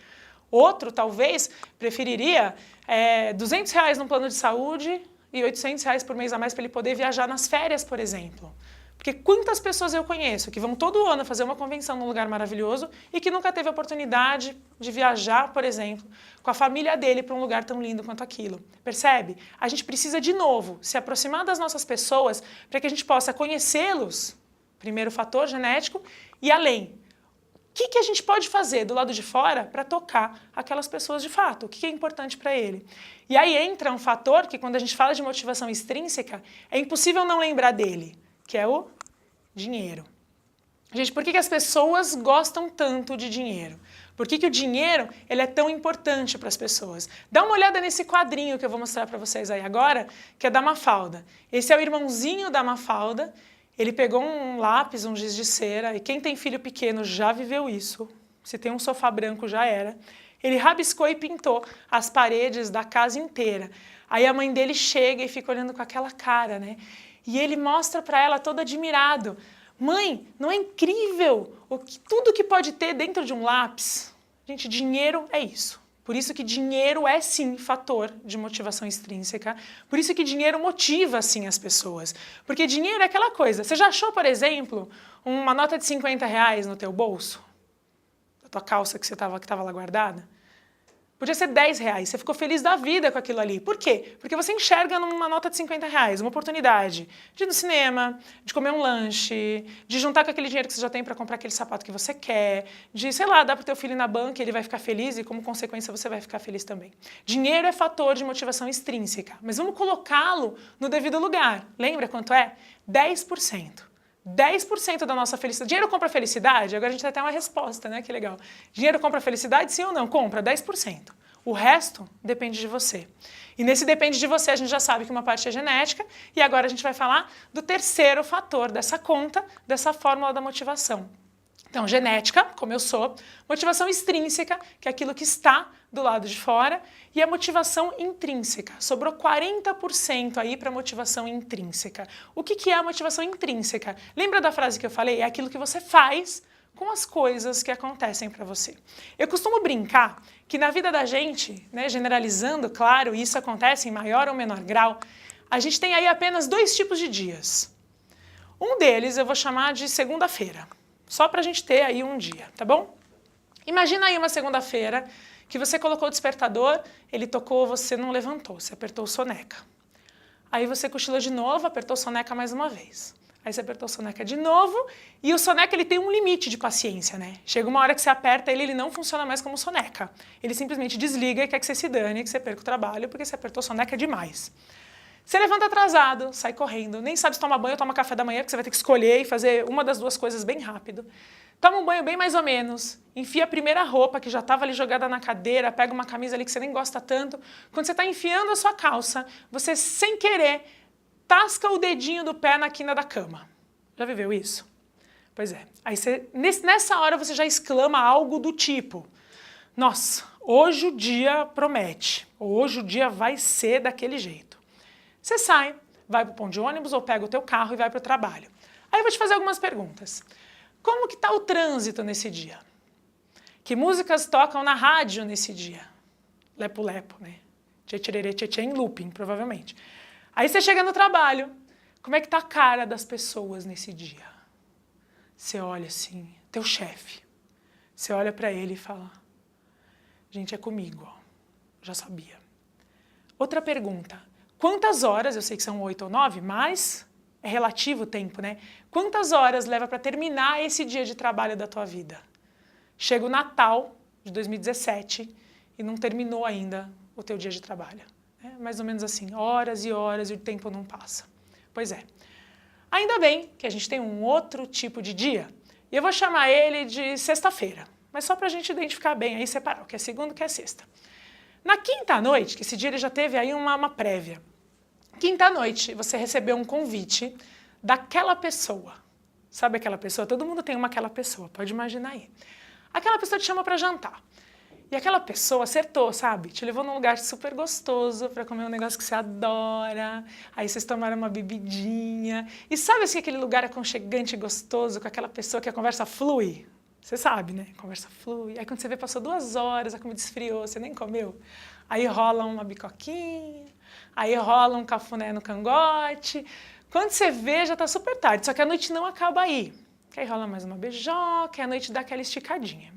Outro, talvez, preferiria R$200 num plano de saúde e R$800 por mês a mais para ele poder viajar nas férias, por exemplo. Porque quantas pessoas eu conheço que vão todo ano fazer uma convenção num lugar maravilhoso e que nunca teve a oportunidade de viajar, por exemplo, com a família dele para um lugar tão lindo quanto aquilo. Percebe? A gente precisa, de novo, se aproximar das nossas pessoas para que a gente possa conhecê-los, primeiro fator genético, e além. O que a gente pode fazer do lado de fora para tocar aquelas pessoas de fato? O que é importante para ele? E aí entra um fator que, quando a gente fala de motivação extrínseca, é impossível não lembrar dele, que é o dinheiro. Gente, por que as pessoas gostam tanto de dinheiro? Por que o dinheiro ele é tão importante para as pessoas? Dá uma olhada nesse quadrinho que eu vou mostrar para vocês aí agora, que é da Mafalda. Esse é o irmãozinho da Mafalda. Ele pegou um lápis, um giz de cera, e quem tem filho pequeno já viveu isso. Se tem um sofá branco, já era. Ele rabiscou e pintou as paredes da casa inteira. Aí a mãe dele chega e fica olhando com aquela cara, né? E ele mostra para ela todo admirado. Mãe, não é incrível tudo que pode ter dentro de um lápis? Gente, dinheiro é isso. Por isso que dinheiro é, sim, fator de motivação extrínseca. Por isso que dinheiro motiva, sim, as pessoas. Porque dinheiro é aquela coisa. Você já achou, por exemplo, uma nota de R$50 no teu bolso? Da tua calça que estava lá guardada? Podia ser R$10, você ficou feliz da vida com aquilo ali. Por quê? Porque você enxerga numa nota de R$50 uma oportunidade de ir no cinema, de comer um lanche, de juntar com aquele dinheiro que você já tem para comprar aquele sapato que você quer, de, sei lá, dar para o teu filho ir na banca e ele vai ficar feliz e, como consequência, você vai ficar feliz também. Dinheiro é fator de motivação extrínseca, mas vamos colocá-lo no devido lugar. Lembra quanto é? 10%. 10% da nossa felicidade. Dinheiro compra felicidade? Agora a gente tem até uma resposta, né? Que legal. Dinheiro compra felicidade, sim ou não? Compra, 10%. O resto depende de você. E nesse depende de você, a gente já sabe que uma parte é genética, e agora a gente vai falar do terceiro fator dessa conta, dessa fórmula da motivação. Então, genética, como eu sou, motivação extrínseca, que é aquilo que está do lado de fora, e a motivação intrínseca. Sobrou 40% aí para motivação intrínseca. O que é a motivação intrínseca? Lembra da frase que eu falei? É aquilo que você faz com as coisas que acontecem para você. Eu costumo brincar que na vida da gente, né, generalizando, claro, isso acontece em maior ou menor grau, a gente tem aí apenas 2 tipos de dias. Um deles eu vou chamar de segunda-feira. Só para a gente ter aí um dia, tá bom? Imagina aí uma segunda-feira que você colocou o despertador, ele tocou, você não levantou, você apertou o soneca. Aí você cochilou de novo, apertou o soneca mais uma vez. Aí você apertou o soneca de novo, e o soneca ele tem um limite de paciência, né? Chega uma hora que você aperta ele não funciona mais como soneca. Ele simplesmente desliga e quer que você se dane, que você perca o trabalho, porque você apertou soneca demais. Você levanta atrasado, sai correndo, nem sabe se toma banho ou toma café da manhã, porque você vai ter que escolher e fazer uma das duas coisas bem rápido. Toma um banho bem mais ou menos, enfia a primeira roupa que já estava ali jogada na cadeira, pega uma camisa ali que você nem gosta tanto. Quando você está enfiando a sua calça, você, sem querer, tasca o dedinho do pé na quina da cama. Já viveu isso? Pois é. Aí você, nessa hora você já exclama algo do tipo: nossa, hoje o dia promete, hoje o dia vai ser daquele jeito. Você sai, vai para o ponto de ônibus ou pega o teu carro e vai para o trabalho. Aí eu vou te fazer algumas perguntas. Como que está o trânsito nesse dia? Que músicas tocam na rádio nesse dia? Lepo-lepo, né? Tchê-tchê-tchê, tchê-tchê em looping, provavelmente. Aí você chega no trabalho, como é que tá a cara das pessoas nesse dia? Você olha assim, teu chefe, você olha para ele e fala, gente, é comigo, ó, já sabia. Outra pergunta, quantas horas, eu sei que são 8 ou 9, mas é relativo o tempo, né? Quantas horas leva para terminar esse dia de trabalho da tua vida? Chega o Natal de 2017 e não terminou ainda o teu dia de trabalho. É mais ou menos assim, horas e horas e o tempo não passa. Pois é. Ainda bem que a gente tem um outro tipo de dia. E eu vou chamar ele de sexta-feira. Mas só para a gente identificar bem, aí separar o que é segunda e o que é sexta. Na quinta-noite, que esse dia ele já teve aí uma prévia. Quinta-noite, você recebeu um convite daquela pessoa. Sabe aquela pessoa? Todo mundo tem aquela pessoa, pode imaginar aí. Aquela pessoa te chama para jantar. E aquela pessoa acertou, sabe? Te levou num lugar super gostoso para comer um negócio que você adora. Aí vocês tomaram uma bebidinha. E sabe assim, aquele lugar aconchegante e gostoso com aquela pessoa que a conversa flui? Você sabe, né? A conversa flui. Aí quando você vê, passou 2 horas, a comida esfriou, você nem comeu. Aí rola uma bicoquinha, aí rola um cafuné no cangote. Quando você vê, já tá super tarde. Só que a noite não acaba aí. Que aí rola mais uma beijoca e a noite dá aquela esticadinha.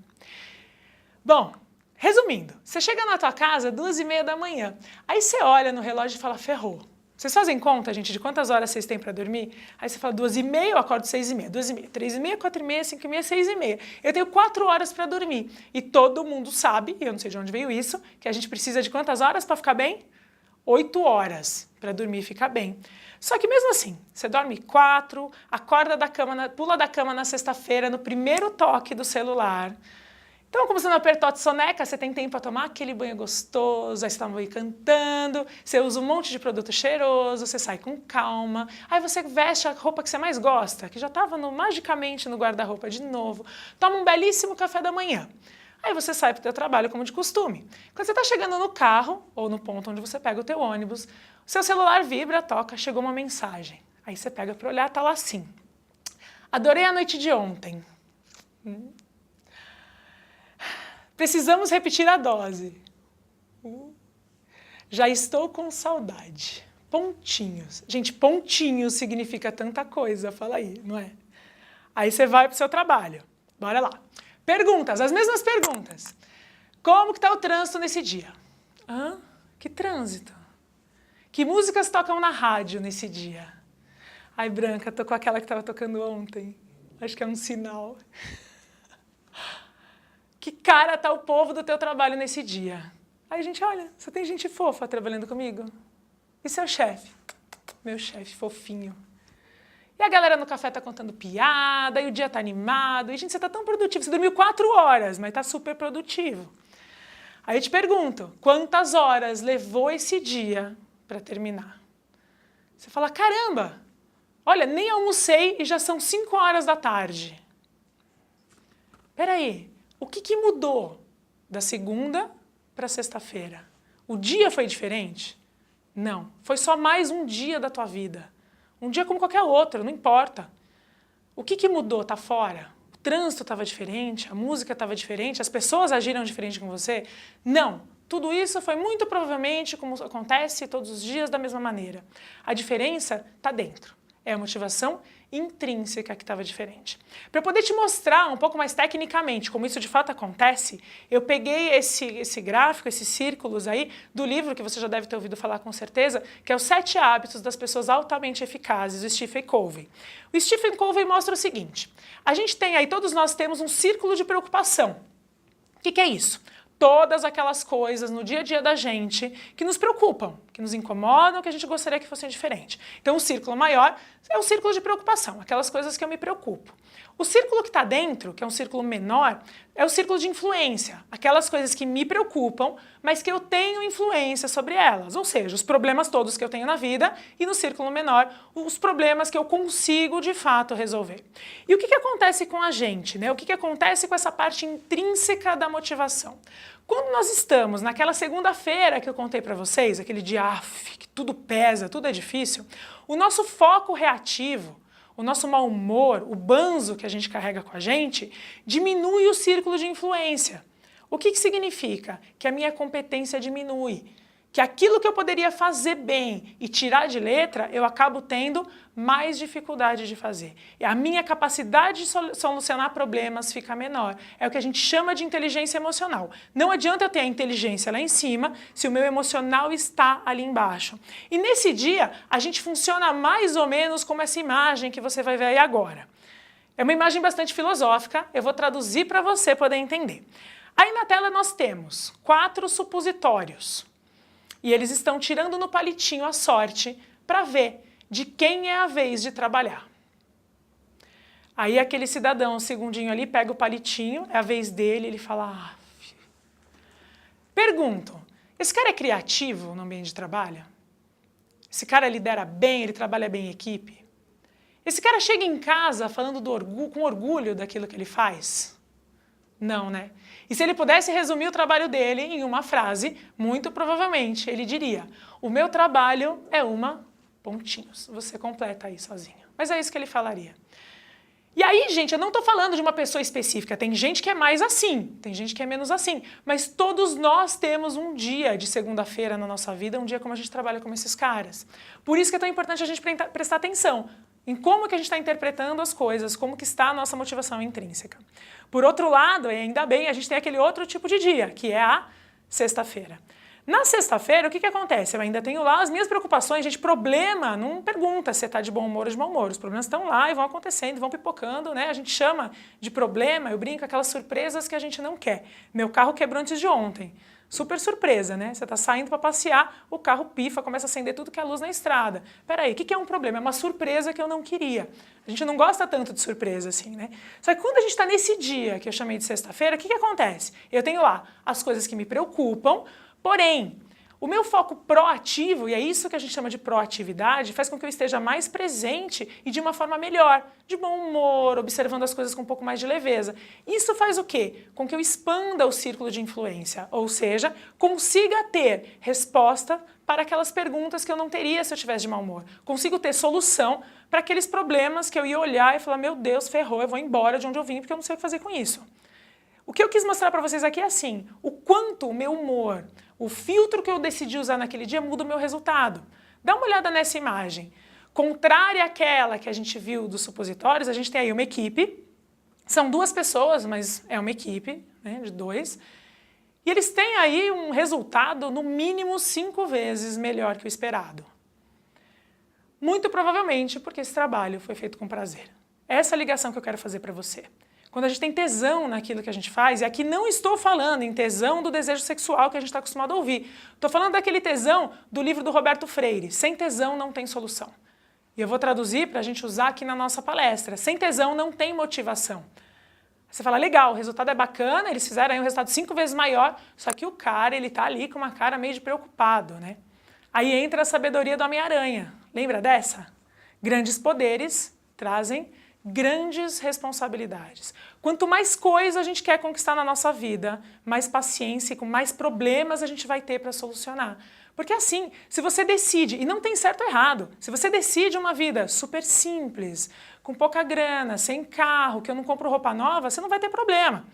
Bom, resumindo, você chega na tua casa 2h30 da manhã, aí você olha no relógio e fala, ferrou. Vocês fazem conta, gente, de quantas horas vocês têm para dormir? Aí você fala 2h30, eu acordo 6h30, 2h30, 3h30, 4h30, 5h30, 6h30. Eu tenho 4 horas para dormir. E todo mundo sabe, e eu não sei de onde veio isso, que a gente precisa de quantas horas para ficar bem? 8 horas para dormir e ficar bem. Só que mesmo assim, você dorme 4, acorda da cama, pula da cama na sexta-feira, no primeiro toque do celular. Então, como você não apertou a soneca, você tem tempo para tomar aquele banho gostoso, aí você está aí cantando, você usa um monte de produto cheiroso, você sai com calma, aí você veste a roupa que você mais gosta, que já estava magicamente no guarda-roupa de novo, toma um belíssimo café da manhã. Aí você sai para o teu trabalho como de costume. Quando você está chegando no carro, ou no ponto onde você pega o teu ônibus, o seu celular vibra, toca, chegou uma mensagem. Aí você pega para olhar, tá lá assim. Adorei a noite de ontem. Precisamos repetir a dose. Já estou com saudade. Pontinhos. Gente, pontinhos significa tanta coisa, fala aí, não é? Aí você vai para o seu trabalho. Bora lá. Perguntas, as mesmas perguntas. Como que está o trânsito nesse dia? Que trânsito? Que músicas tocam na rádio nesse dia? Ai, Branca, tô com aquela que estava tocando ontem. Acho que é um sinal. Que cara tá o povo do teu trabalho nesse dia? Aí, gente, olha, você tem gente fofa trabalhando comigo? E seu chefe? Meu chefe fofinho. E a galera no café tá contando piada, e o dia tá animado. E, gente, você tá tão produtivo. Você dormiu 4 horas, mas tá super produtivo. Aí eu te pergunto, quantas horas levou esse dia para terminar? Você fala, caramba, olha, nem almocei e já são 5 horas da tarde. Peraí, o que mudou da segunda para sexta-feira? O dia foi diferente? Não, foi só mais um dia da tua vida. Um dia como qualquer outro, não importa. O que mudou? Tá fora? O trânsito estava diferente, a música estava diferente, as pessoas agiram diferente com você? Não. Tudo isso foi muito provavelmente como acontece todos os dias da mesma maneira. A diferença está dentro. É a motivação intrínseca que estava diferente. Para eu poder te mostrar um pouco mais tecnicamente como isso de fato acontece, eu peguei esse gráfico, esses círculos aí, do livro que você já deve ter ouvido falar com certeza, que é Os 7 Hábitos das Pessoas Altamente Eficazes, do Stephen Covey. O Stephen Covey mostra o seguinte, a gente tem aí, todos nós temos um círculo de preocupação. O que é isso? Todas aquelas coisas no dia a dia da gente que nos preocupam, que nos incomodam, que a gente gostaria que fossem diferentes. Então, o círculo maior é o círculo de preocupação, aquelas coisas que eu me preocupo. O círculo que está dentro, que é um círculo menor, é o círculo de influência, aquelas coisas que me preocupam, mas que eu tenho influência sobre elas, ou seja, os problemas todos que eu tenho na vida e no círculo menor, os problemas que eu consigo de fato resolver. E o que acontece com a gente, né? O que acontece com essa parte intrínseca da motivação? Quando nós estamos naquela segunda-feira que eu contei para vocês, aquele dia, que tudo pesa, tudo é difícil, o nosso foco reativo, o nosso mau humor, o banzo que a gente carrega com a gente, diminui o círculo de influência. O que significa? Que a minha competência diminui. Que aquilo que eu poderia fazer bem e tirar de letra, eu acabo tendo mais dificuldade de fazer. E a minha capacidade de solucionar problemas fica menor. É o que a gente chama de inteligência emocional. Não adianta eu ter a inteligência lá em cima se o meu emocional está ali embaixo. E nesse dia, a gente funciona mais ou menos como essa imagem que você vai ver aí agora. É uma imagem bastante filosófica, eu vou traduzir para você poder entender. Aí na tela nós temos 4 supositórios. E eles estão tirando no palitinho a sorte para ver de quem é a vez de trabalhar. Aí aquele cidadão, um segundinho ali, pega o palitinho, é a vez dele, ele fala... Pergunto, esse cara é criativo no ambiente de trabalho? Esse cara lidera bem, ele trabalha bem em equipe? Esse cara chega em casa falando com orgulho daquilo que ele faz? Não, né? E se ele pudesse resumir o trabalho dele em uma frase, muito provavelmente ele diria: o meu trabalho é uma... pontinhos. Você completa aí sozinho. Mas é isso que ele falaria. E aí, gente, eu não estou falando de uma pessoa específica. Tem gente que é mais assim, tem gente que é menos assim. Mas todos nós temos um dia de segunda-feira na nossa vida, um dia como a gente trabalha com esses caras. Por isso que é tão importante a gente prestar atenção em como que a gente está interpretando as coisas, como que está a nossa motivação intrínseca. Por outro lado, e ainda bem, a gente tem aquele outro tipo de dia, que é a sexta-feira. Na sexta-feira, o que acontece? Eu ainda tenho lá as minhas preocupações. Gente, problema não pergunta se você está de bom humor ou de mau humor. Os problemas estão lá e vão acontecendo, vão pipocando, né? A gente chama de problema, eu brinco, aquelas surpresas que a gente não quer. Meu carro quebrou antes de ontem. Super surpresa, né? Você está saindo para passear, o carro pifa, começa a acender tudo que é luz na estrada. Peraí, o que é um problema? É uma surpresa que eu não queria. A gente não gosta tanto de surpresa assim, né? Só que quando a gente está nesse dia que eu chamei de sexta-feira, o que acontece? Eu tenho lá as coisas que me preocupam, porém, o meu foco proativo, e é isso que a gente chama de proatividade, faz com que eu esteja mais presente e de uma forma melhor, de bom humor, observando as coisas com um pouco mais de leveza. Isso faz o quê? Com que eu expanda o círculo de influência, ou seja, consiga ter resposta para aquelas perguntas que eu não teria se eu tivesse de mau humor. Consigo ter solução para aqueles problemas que eu ia olhar e falar: meu Deus, ferrou, eu vou embora de onde eu vim porque eu não sei o que fazer com isso. O que eu quis mostrar para vocês aqui é assim, o quanto o meu humor, o filtro que eu decidi usar naquele dia muda o meu resultado. Dá uma olhada nessa imagem. Contrária àquela que a gente viu dos supositórios, a gente tem aí uma equipe, são 2 pessoas, mas é uma equipe, né, de 2, e eles têm aí um resultado no mínimo 5 vezes melhor que o esperado. Muito provavelmente porque esse trabalho foi feito com prazer. Essa é a ligação que eu quero fazer para você. Quando a gente tem tesão naquilo que a gente faz, e aqui não estou falando em tesão do desejo sexual que a gente está acostumado a ouvir. Estou falando daquele tesão do livro do Roberto Freire, sem tesão não tem solução. E eu vou traduzir para a gente usar aqui na nossa palestra. Sem tesão não tem motivação. Você fala, legal, o resultado é bacana, eles fizeram aí um resultado 5 vezes maior, só que o cara, ele tá ali com uma cara meio de preocupado, né? Aí entra a sabedoria do Homem-Aranha. Lembra dessa? Grandes poderes trazem grandes responsabilidades. Quanto mais coisa a gente quer conquistar na nossa vida, mais paciência e com mais problemas a gente vai ter para solucionar. Porque assim, se você decide, e não tem certo ou errado, se você decide uma vida super simples, com pouca grana, sem carro, que eu não compro roupa nova, você não vai ter problema.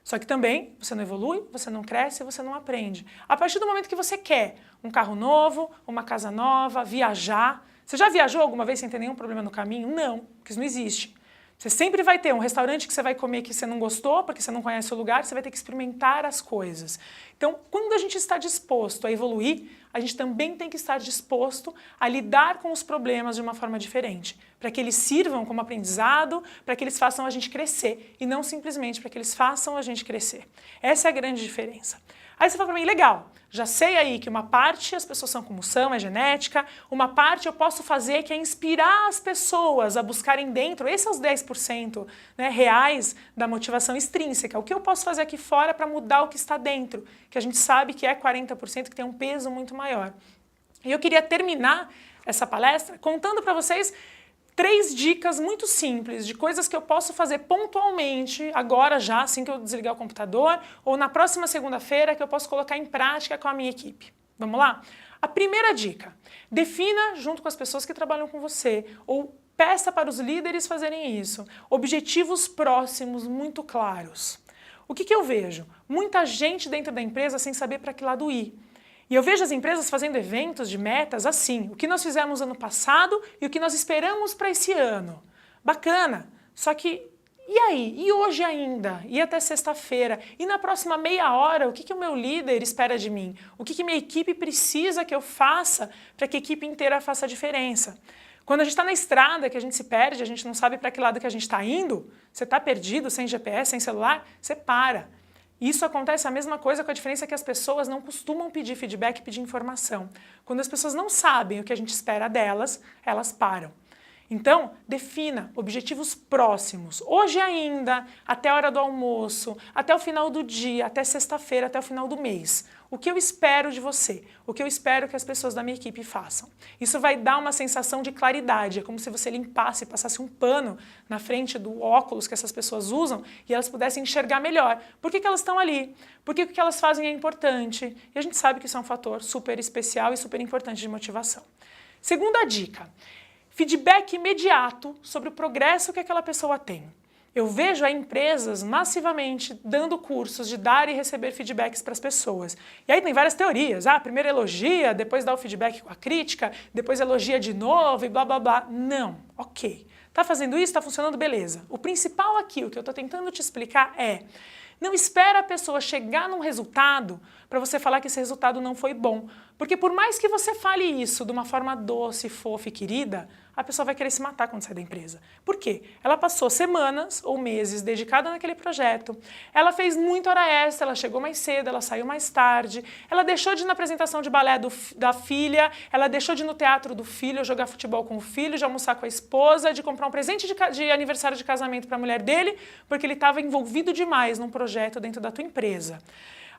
Só que também você não evolui, você não cresce, você não aprende. A partir do momento que você quer um carro novo, uma casa nova, viajar. Você já viajou alguma vez sem ter nenhum problema no caminho? Não, porque isso não existe. Você sempre vai ter um restaurante que você vai comer que você não gostou, porque você não conhece o lugar, você vai ter que experimentar as coisas. Então, quando a gente está disposto a evoluir, a gente também tem que estar disposto a lidar com os problemas de uma forma diferente, para que eles sirvam como aprendizado, para que eles façam a gente crescer, e não simplesmente para que eles façam a gente crescer. Essa é a grande diferença. Aí você fala para mim, legal, já sei aí que uma parte as pessoas são como são, é genética, uma parte eu posso fazer que é inspirar as pessoas a buscarem dentro, esses são os 10%, né, reais da motivação extrínseca. O que eu posso fazer aqui fora para mudar o que está dentro, que a gente sabe que é 40%, que tem um peso muito maior. E eu queria terminar essa palestra contando para vocês 3 dicas muito simples de coisas que eu posso fazer pontualmente, agora já, assim que eu desligar o computador, ou na próxima segunda-feira, que eu posso colocar em prática com a minha equipe. Vamos lá? A primeira dica, defina junto com as pessoas que trabalham com você, ou peça para os líderes fazerem isso, objetivos próximos muito claros. O que eu vejo? Muita gente dentro da empresa sem saber para que lado ir. E eu vejo as empresas fazendo eventos de metas assim, o que nós fizemos ano passado e o que nós esperamos para esse ano. Bacana, só que e aí? E hoje ainda? E até sexta-feira? E na próxima meia hora, o que o meu líder espera de mim? O que minha equipe precisa que eu faça para que a equipe inteira faça a diferença? Quando a gente está na estrada, que a gente se perde, a gente não sabe para que lado que a gente está indo, você está perdido, sem GPS, sem celular, você para. Isso acontece a mesma coisa, com a diferença que as pessoas não costumam pedir feedback, pedir informação. Quando as pessoas não sabem o que a gente espera delas, elas param. Então, defina objetivos próximos, hoje ainda, até a hora do almoço, até o final do dia, até sexta-feira, até o final do mês. O que eu espero de você? O que eu espero que as pessoas da minha equipe façam? Isso vai dar uma sensação de claridade, é como se você limpasse, passasse um pano na frente do óculos que essas pessoas usam e elas pudessem enxergar melhor. Por que elas estão ali? Por que o que elas fazem é importante? E a gente sabe que isso é um fator super especial e super importante de motivação. Segunda dica. Feedback imediato sobre o progresso que aquela pessoa tem. Eu vejo empresas massivamente dando cursos de dar e receber feedbacks para as pessoas. E aí tem várias teorias. Primeiro elogia, depois dá o feedback com a crítica, depois elogia de novo e blá blá blá. Não, ok. Tá fazendo isso, tá funcionando, beleza. O principal aqui, o que eu estou tentando te explicar é: não espera a pessoa chegar num resultado para você falar que esse resultado não foi bom. Porque por mais que você fale isso de uma forma doce, fofa e querida, a pessoa vai querer se matar quando sair da empresa. Por quê? Ela passou semanas ou meses dedicada naquele projeto, ela fez muita hora extra, ela chegou mais cedo, ela saiu mais tarde, ela deixou de ir na apresentação de balé da filha, ela deixou de ir no teatro do filho, jogar futebol com o filho, de almoçar com a esposa, de comprar um presente de aniversário de casamento para a mulher dele, porque ele estava envolvido demais num projeto dentro da tua empresa.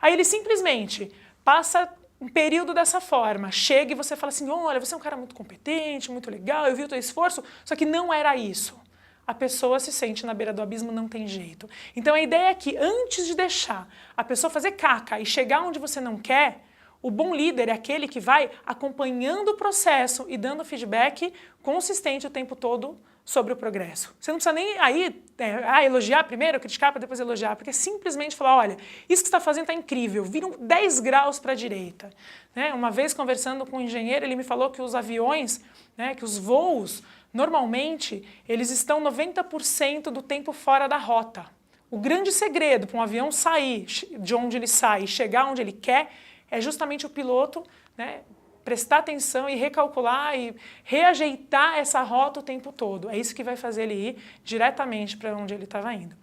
Aí ele simplesmente passa um período dessa forma, chega e você fala assim: olha, você é um cara muito competente, muito legal, eu vi o teu esforço, só que não era isso. A pessoa se sente na beira do abismo, não tem jeito. Então a ideia é que antes de deixar a pessoa fazer caca e chegar onde você não quer, o bom líder é aquele que vai acompanhando o processo e dando feedback consistente o tempo todo sobre o progresso. Você não precisa nem aí elogiar primeiro, criticar para depois elogiar, porque simplesmente falar: olha, isso que você está fazendo está incrível, viram 10 graus para a direita. Uma vez conversando com um engenheiro, ele me falou que os aviões, que os voos, normalmente, eles estão 90% do tempo fora da rota. O grande segredo para um avião sair de onde ele sai e chegar onde ele quer é justamente o piloto, prestar atenção e recalcular e reajeitar essa rota o tempo todo. É isso que vai fazer ele ir diretamente para onde ele estava indo.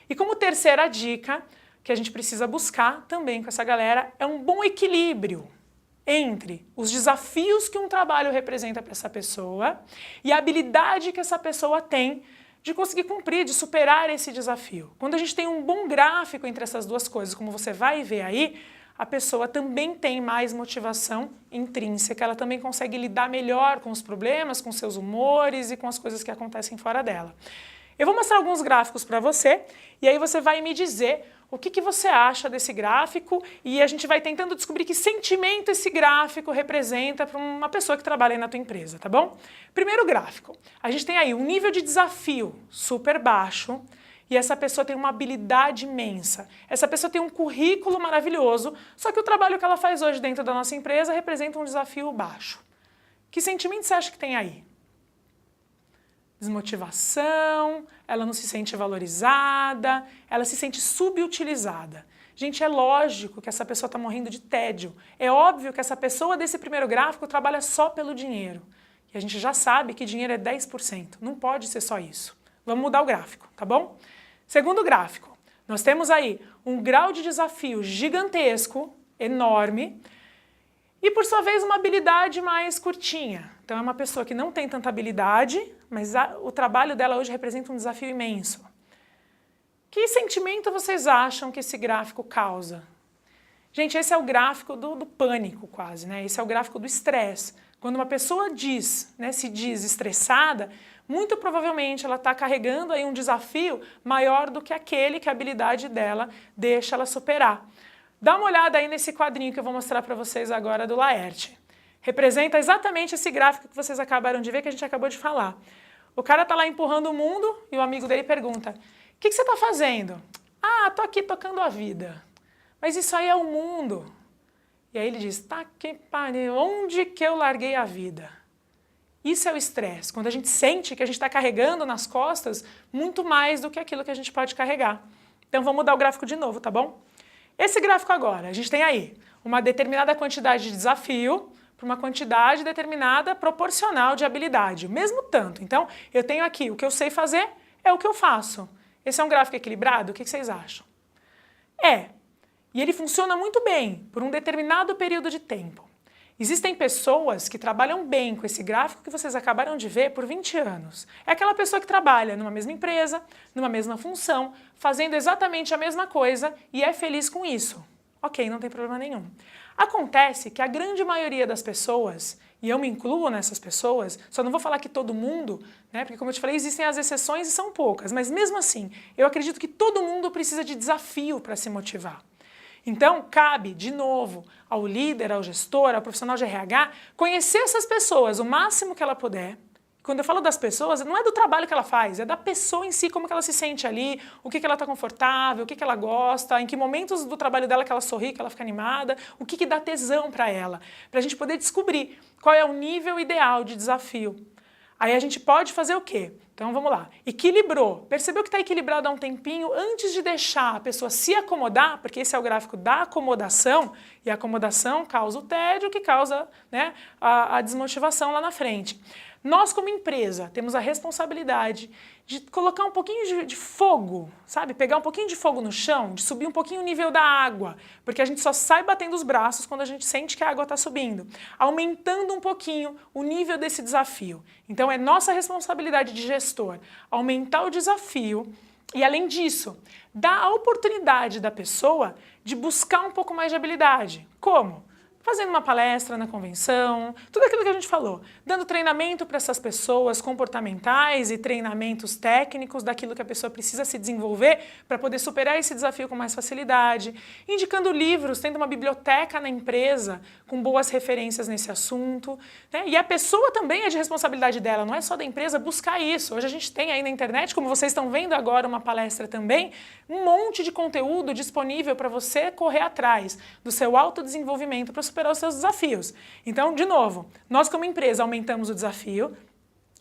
E como terceira dica que a gente precisa buscar também com essa galera é um bom equilíbrio entre os desafios que um trabalho representa para essa pessoa e a habilidade que essa pessoa tem de conseguir cumprir, de superar esse desafio. Quando a gente tem um bom gráfico entre essas duas coisas, como você vai ver aí, a pessoa também tem mais motivação intrínseca, ela também consegue lidar melhor com os problemas, com seus humores e com as coisas que acontecem fora dela. Eu vou mostrar alguns gráficos para você e aí você vai me dizer o que você acha desse gráfico e a gente vai tentando descobrir que sentimento esse gráfico representa para uma pessoa que trabalha aí na tua empresa, tá bom? Primeiro gráfico, a gente tem aí um nível de desafio super baixo, e essa pessoa tem uma habilidade imensa. Essa pessoa tem um currículo maravilhoso, só que o trabalho que ela faz hoje dentro da nossa empresa representa um desafio baixo. Que sentimento você acha que tem aí? Desmotivação, ela não se sente valorizada, ela se sente subutilizada. Gente, é lógico que essa pessoa está morrendo de tédio. É óbvio que essa pessoa desse primeiro gráfico trabalha só pelo dinheiro. E a gente já sabe que dinheiro é 10%. Não pode ser só isso. Vamos mudar o gráfico, tá bom? Segundo gráfico, nós temos aí um grau de desafio gigantesco, enorme, e por sua vez uma habilidade mais curtinha. Então é uma pessoa que não tem tanta habilidade, mas o trabalho dela hoje representa um desafio imenso. Que sentimento vocês acham que esse gráfico causa? Gente, esse é o gráfico do pânico quase, Esse é o gráfico do estresse. Quando uma pessoa se diz estressada, muito provavelmente ela está carregando aí um desafio maior do que aquele que a habilidade dela deixa ela superar. Dá uma olhada aí nesse quadrinho que eu vou mostrar para vocês agora do Laerte. Representa exatamente esse gráfico que vocês acabaram de ver, que a gente acabou de falar. O cara tá lá empurrando o mundo e o amigo dele pergunta: o que você tá fazendo? Ah, tô aqui tocando a vida. Mas isso aí é o mundo. E aí ele diz: tá que pariu, onde que eu larguei a vida? Isso é o estresse, quando a gente sente que a gente está carregando nas costas muito mais do que aquilo que a gente pode carregar. Então vamos mudar o gráfico de novo, tá bom? Esse gráfico agora, a gente tem aí uma determinada quantidade de desafio para uma quantidade determinada proporcional de habilidade, o mesmo tanto. Então eu tenho aqui o que eu sei fazer é o que eu faço. Esse é um gráfico equilibrado? O que vocês acham? É. E ele funciona muito bem por um determinado período de tempo. Existem pessoas que trabalham bem com esse gráfico que vocês acabaram de ver por 20 anos. É aquela pessoa que trabalha numa mesma empresa, numa mesma função, fazendo exatamente a mesma coisa e é feliz com isso. Ok, não tem problema nenhum. Acontece que a grande maioria das pessoas, e eu me incluo nessas pessoas, só não vou falar que todo mundo, né, porque como eu te falei, existem as exceções e são poucas, mas mesmo assim, eu acredito que todo mundo precisa de desafio para se motivar. Então, cabe, de novo, ao líder, ao gestor, ao profissional de RH, conhecer essas pessoas o máximo que ela puder. Quando eu falo das pessoas, não é do trabalho que ela faz, é da pessoa em si, como que ela se sente ali, o que ela está confortável, o que ela gosta, em que momentos do trabalho dela que ela sorri, que ela fica animada, o que dá tesão para ela, para a gente poder descobrir qual é o nível ideal de desafio. Aí a gente pode fazer o quê? Então vamos lá. Equilibrou. Percebeu que está equilibrado há um tempinho antes de deixar a pessoa se acomodar, porque esse é o gráfico da acomodação, e a acomodação causa o tédio, que causa, né, a desmotivação lá na frente. Nós, como empresa, temos a responsabilidade de colocar um pouquinho de fogo, sabe? Pegar um pouquinho de fogo no chão, de subir um pouquinho o nível da água, porque a gente só sai batendo os braços quando a gente sente que a água está subindo, aumentando um pouquinho o nível desse desafio. Então é nossa responsabilidade de gestor aumentar o desafio e, além disso, dar a oportunidade da pessoa de buscar um pouco mais de habilidade. Como? Fazendo uma palestra na convenção, tudo aquilo que a gente falou, dando treinamento para essas pessoas comportamentais e treinamentos técnicos daquilo que a pessoa precisa se desenvolver para poder superar esse desafio com mais facilidade, indicando livros, tendo uma biblioteca na empresa com boas referências nesse assunto, né? E a pessoa também é de responsabilidade dela, não é só da empresa buscar isso. Hoje a gente tem aí na internet, como vocês estão vendo agora uma palestra também, um monte de conteúdo disponível para você correr atrás do seu autodesenvolvimento para superar os seus desafios. Então, de novo, nós como empresa aumentamos o desafio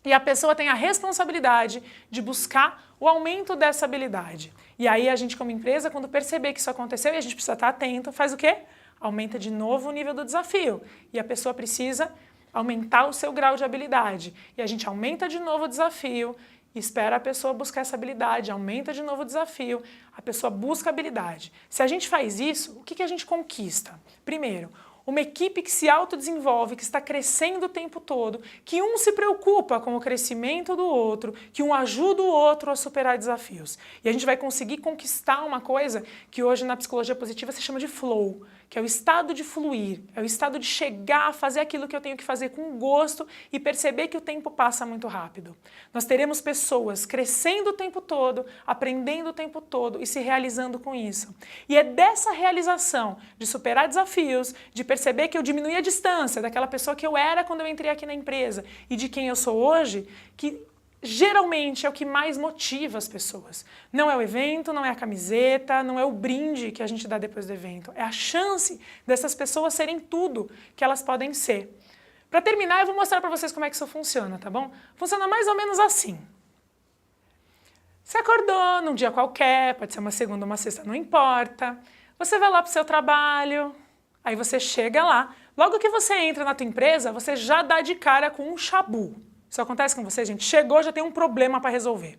e a pessoa tem a responsabilidade de buscar o aumento dessa habilidade. E aí a gente como empresa, quando perceber que isso aconteceu e a gente precisa estar atento, faz o quê? Aumenta de novo o nível do desafio. E a pessoa precisa aumentar o seu grau de habilidade. E a gente aumenta de novo o desafio, espera a pessoa buscar essa habilidade, aumenta de novo o desafio, a pessoa busca a habilidade. Se a gente faz isso, o que a gente conquista? Primeiro, uma equipe que se autodesenvolve, que está crescendo o tempo todo, que um se preocupa com o crescimento do outro, que um ajuda o outro a superar desafios. E a gente vai conseguir conquistar uma coisa que hoje na psicologia positiva se chama de flow, que é o estado de fluir, é o estado de chegar a fazer aquilo que eu tenho que fazer com gosto e perceber que o tempo passa muito rápido. Nós teremos pessoas crescendo o tempo todo, aprendendo o tempo todo e se realizando com isso. E é dessa realização de superar desafios, de perceber que eu diminui a distância daquela pessoa que eu era quando eu entrei aqui na empresa e de quem eu sou hoje, que geralmente é o que mais motiva as pessoas. Não é o evento, não é a camiseta, não é o brinde que a gente dá depois do evento. É a chance dessas pessoas serem tudo que elas podem ser. Para terminar, eu vou mostrar para vocês como é que isso funciona, tá bom? Funciona mais ou menos assim. Você acordou num dia qualquer, pode ser uma segunda ou uma sexta, não importa. Você vai lá para o seu trabalho, aí você chega lá. Logo que você entra na tua empresa, você já dá de cara com um chabu. Isso acontece com você, gente? Chegou, já tem um problema para resolver.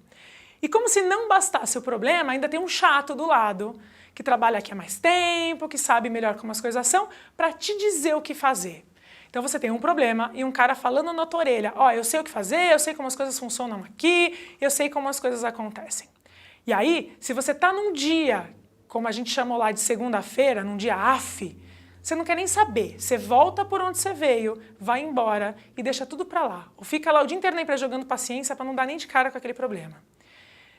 E como se não bastasse o problema, ainda tem um chato do lado, que trabalha aqui há mais tempo, que sabe melhor como as coisas são, para te dizer o que fazer. Então você tem um problema e um cara falando na tua orelha, ó, eu sei o que fazer, eu sei como as coisas funcionam aqui, eu sei como as coisas acontecem. E aí, se você tá num dia, como a gente chamou lá de segunda-feira, num dia AF, você não quer nem saber, você volta por onde você veio, vai embora e deixa tudo pra lá. Ou fica lá o dia inteiro na empresa jogando paciência para não dar nem de cara com aquele problema.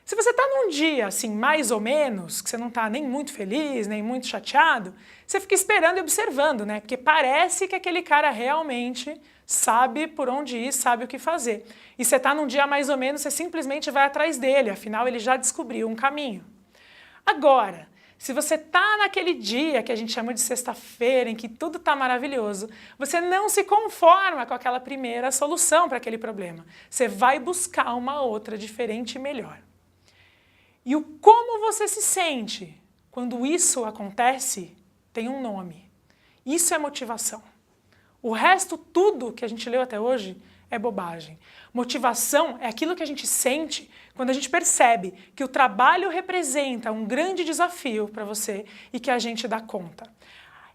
Se você está num dia assim, mais ou menos, que você não está nem muito feliz, nem muito chateado, você fica esperando e observando, né? Porque parece que aquele cara realmente sabe por onde ir, sabe o que fazer. E você está num dia mais ou menos, você simplesmente vai atrás dele, afinal ele já descobriu um caminho. Agora, se você está naquele dia que a gente chama de sexta-feira, em que tudo está maravilhoso, você não se conforma com aquela primeira solução para aquele problema. Você vai buscar uma outra diferente e melhor. E o como você se sente quando isso acontece tem um nome. Isso é motivação. O resto, tudo que a gente leu até hoje, é bobagem. Motivação é aquilo que a gente sente quando a gente percebe que o trabalho representa um grande desafio para você e que a gente dá conta.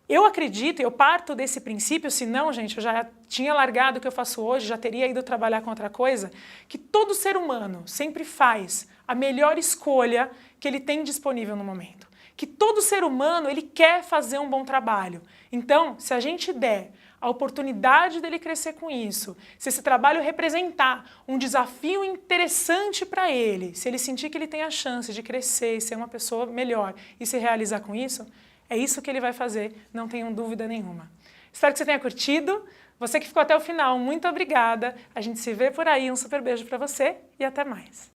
Eu acredito, eu parto desse princípio, senão, gente, eu já tinha largado o que eu faço hoje, já teria ido trabalhar com outra coisa, que todo ser humano sempre faz a melhor escolha que ele tem disponível no momento. Que todo ser humano, ele quer fazer um bom trabalho. Então, se a gente der a oportunidade dele crescer com isso, se esse trabalho representar um desafio interessante para ele, se ele sentir que ele tem a chance de crescer e ser uma pessoa melhor e se realizar com isso, é isso que ele vai fazer, não tenham dúvida nenhuma. Espero que você tenha curtido. Você que ficou até o final, muito obrigada. A gente se vê por aí. Um super beijo para você e até mais.